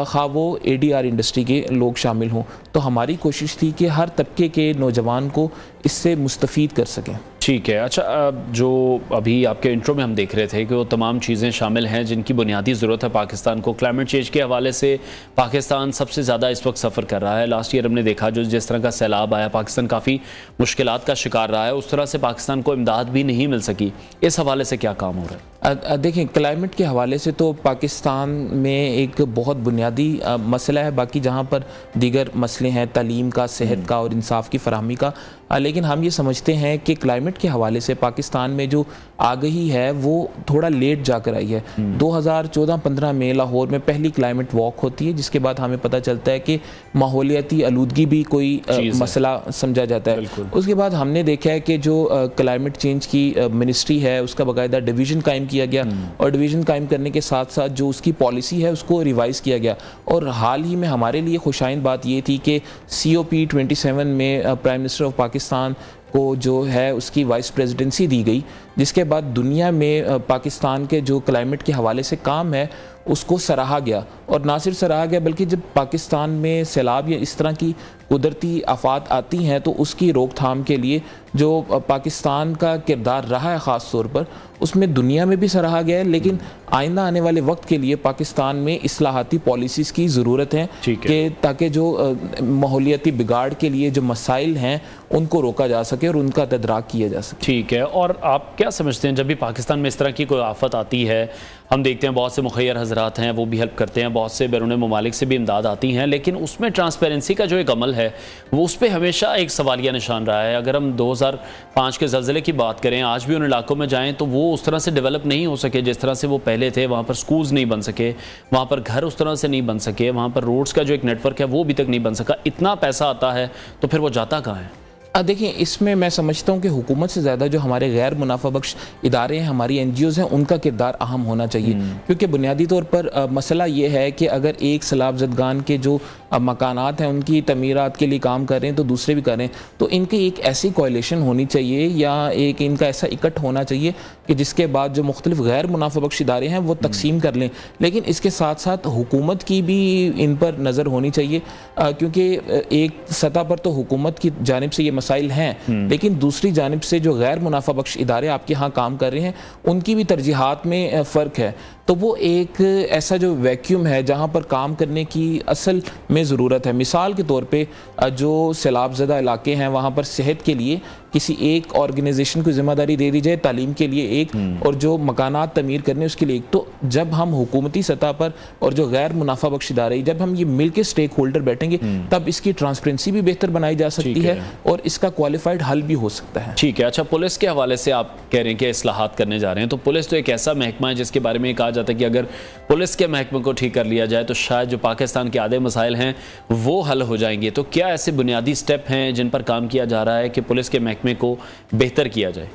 खा वो ADR इंडस्ट्री के लोग शामिल हों। तो हमारी कोशिश थी कि हर तबके के नौजवान को इससे मुस्तफ़ीद कर सकें। ठीक है। अच्छा, जो अभी आपके इंट्रो में हम देख रहे थे कि वो तमाम चीज़ें शामिल हैं जिनकी बुनियादी ज़रूरत है पाकिस्तान को। क्लाइमेट चेंज के हवाले से पाकिस्तान सबसे ज़्यादा इस वक्त सफ़र कर रहा है। लास्ट ईयर हमने देखा जो जिस तरह का सैलाब आया, पाकिस्तान काफ़ी मुश्किलात का शिकार रहा है, उस तरह से पाकिस्तान को इमदाद भी नहीं मिल सकी। इस हवाले से क्या काम हो रहा है? देखें, क्लाइमेट के हवाले से तो पाकिस्तान में एक बहुत बुनियादी मसला है, बाकी जहाँ पर दीगर मसले हैं तालीम का, सेहत का और इंसाफ की फराहमी का, लेकिन हम ये समझते हैं कि क्लाइमेट के हवाले से पाकिस्तान में जो आगही है वो थोड़ा लेट जाकर आई है। 2014-15 में लाहौर में पहली क्लाइमेट वॉक होती है जिसके बाद हमें पता चलता है कि माहौलियाती आलूदगी भी कोई मसला समझा जाता है। उसके बाद हमने देखा है कि जो क्लाइमेट चेंज की मिनिस्ट्री है उसका बाकायदा डिवीज़न कायम किया गया और डिवीज़न कायम करने के साथ साथ जो उसकी पॉलिसी है उसको रिवाइज़ किया गया। और हाल ही में हमारे लिए खुशाइन बात ये थी कि COP27 में प्राइम मिनिस्टर ऑफ पाकिस्तान को जो है उसकी वाइस प्रेसिडेंसी दी गई, जिसके बाद दुनिया में पाकिस्तान के जो क्लाइमेट के हवाले से काम है उसको सराहा गया। और ना सिर्फ सराहा गया बल्कि जब पाकिस्तान में सैलाब या इस तरह की कुदरती आफात आती हैं तो उसकी रोकथाम के लिए जो पाकिस्तान का किरदार रहा है ख़ास तौर पर उसमें दुनिया में भी सराहा गया है। लेकिन आइंदा आने वाले वक्त के लिए पाकिस्तान में इस्लाहाती पॉलिसीज़ की ज़रूरत है कि ताकि जो माहौलियाती बिगाड़ के लिए जो मसाइल हैं उनको रोका जा सके और उनका तदराक किया जा सके। ठीक है। और आप क्या समझते हैं जब भी पाकिस्तान में इस तरह की कोई आफत आती है, हम देखते हैं बहुत से मुखैर हजरात हैं वो भी हेल्प करते हैं, बहुत से बैरून ममालिक से भी इमदाद आती हैं, लेकिन उसमें ट्रांसपेरेंसी का जो एक अमल है वो उस पर हमेशा एक सवालिया निशान रहा है। अगर हम 2005 के ज़लज़ले की बात करें, आज भी उन इलाकों में जाएँ तो वो उस तरह से डेवलप नहीं हो सके जिस तरह से वो पहले थे। वहाँ पर स्कूल्स नहीं बन सके, वहाँ पर घर उस तरह से नहीं बन सके, वहाँ पर रोड्स का जो एक नेटवर्क है वो अभी तक नहीं बन सका। इतना पैसा आता है तो फिर वो जाता कहाँ है? देखिए, इसमें मैं समझता हूँ कि हुकूमत से ज़्यादा जो हमारे गैर मुनाफा बख्श इदारे हैं, हमारी NGOs हैं, उनका किरदार अहम होना चाहिए। क्योंकि बुनियादी तौर पर मसला ये है कि अगर एक सैलाब ज़दगान के जो मकानात हैं उनकी तमीरात के लिए काम कर रहे हैं तो दूसरे भी कर रहे हैं, तो इनकी एक ऐसी कोalition होनी चाहिए या एक इनका ऐसा इकट्ठ होना चाहिए कि जिसके बाद जो मुख्तलिफ गैर मुनाफा बख्श इदारे हैं वो तकसीम कर लें। लेकिन इसके साथ साथ हुकूमत की भी इन पर नज़र होनी चाहिए क्योंकि एक सतह पर तो हुकूमत की जानिब से ये मसाइल हैं, लेकिन दूसरी जानिब से जो गैर मुनाफा बख्श इदारे आपके यहाँ काम कर रहे हैं उनकी भी तरजीहात में फ़र्क है। तो वो एक ऐसा जो वैक्यूम है जहाँ पर काम करने की असल में ज़रूरत है। मिसाल के तौर पे जो सैलाब ज़दा इलाके हैं वहाँ पर सेहत के लिए किसी एक ऑर्गेनाइजेशन को जिम्मेदारी दे दी जाए, तालीम के लिए एक, और जो मकानात तमीर करने उसके लिए एक। तो जब हम हुकूमती सतह पर और जो गैर मुनाफा बख्श इदारे, जब हम ये मिल के स्टेक होल्डर बैठेंगे तब इसकी ट्रांसपेरेंसी भी बेहतर बनाई जा सकती है और इसका क्वालिफाइड हल भी हो सकता है। ठीक है। अच्छा, पुलिस के हवाले से आप कह रहे हैं कि इस्लाहात करने जा रहे हैं, तो पुलिस तो एक ऐसा महकमा है जिसके बारे में कहा जाता है कि अगर पुलिस के महकमे को ठीक कर लिया जाए तो शायद जो पाकिस्तान के आधे मसाइल हैं वो हल हो जाएंगे। तो क्या ऐसे बुनियादी स्टेप हैं जिन पर काम किया जा रहा है कि पुलिस के महकमे को बेहतर किया जाए?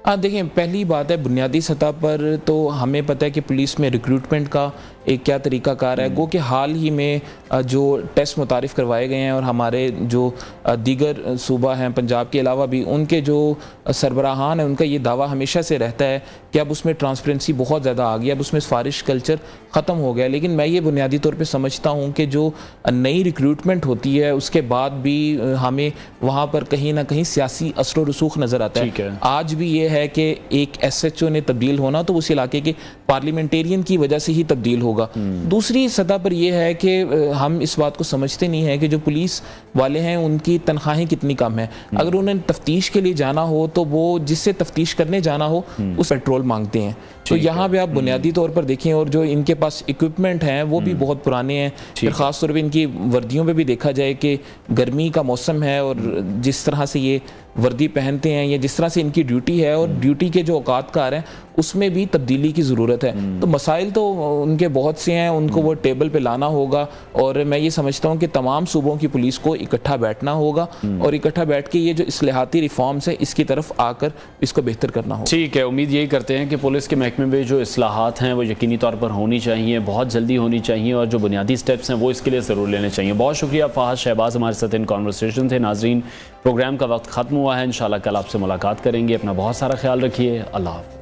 देखिए, पहली बात है बुनियादी सतह पर तो हमें पता है कि पुलिस में रिक्रूटमेंट का एक क्या तरीक़ाकार है। गो कि हाल ही में जो टेस्ट मुतारिफ़ करवाए गए हैं और हमारे जो दीगर सूबा हैं पंजाब के अलावा भी, उनके जो सरबराहान हैं उनका ये दावा हमेशा से रहता है कि अब उसमें ट्रांसपेरेंसी बहुत ज़्यादा आ गई, अब उसमें सिफारिश कल्चर ख़त्म हो गया। लेकिन मैं ये बुनियादी तौर पे समझता हूँ कि जो नई रिक्रूटमेंट होती है उसके बाद भी हमें वहाँ पर कहीं ना कहीं सियासी असर रसूख नज़र आता है। आज भी ये है कि एक SHO ने तब्दील होना तो उस इलाके के पार्लियामेंटेरियन की वजह से ही तब्दील होगा। दूसरी सतह पर यह है कि हम इस बात को समझते नहीं हैं कि जो पुलिस वाले हैं उनकी तनख्वाहें कितनी कम है। अगर उन्हें तफ्तीश के लिए जाना हो तो वो जिससे तफ्तीश करने जाना हो उस पेट्रोल मांगते हैं। तो यहाँ पे आप बुनियादी तौर पर देखें, और जो इनके पास इक्विपमेंट हैं वो भी बहुत पुराने हैं। फिर ख़ास तौर पे इनकी वर्दियों पे भी देखा जाए कि गर्मी का मौसम है और जिस तरह से ये वर्दी पहनते हैं या जिस तरह से इनकी ड्यूटी है और ड्यूटी के जो औकातकार हैं उसमें भी तब्दीली की ज़रूरत है। तो मसाइल तो उनके बहुत से हैं, उनको वो टेबल पे लाना होगा और मैं ये समझता हूँ कि तमाम सूबों की पुलिस को इकट्ठा बैठना होगा और इकट्ठा बैठ के ये जो इस्लाहाती रिफॉर्म्स है इसकी तरफ आकर इसको बेहतर करना होगा। ठीक है, उम्मीद यही करते हैं कि पुलिस के महकमे में जो इस्लाहात हैं वो यकीनी तौर पर होनी चाहिए, बहुत जल्दी होनी चाहिए और जो बुनियादी स्टेप्स हैं वो इसके लिए ज़रूर लेने चाहिए। बहुत शुक्रिया फ़ाहद शहबाज हमारे साथ इन कॉन्वर्सेशन थे। नाजरीन, प्रोग्राम का वक्त ख़त्म हुआ है, इंशाल्लाह कल आपसे मुलाकात करेंगे। अपना बहुत सारा ख्याल रखिए। अल्लाह हाफ़िज़।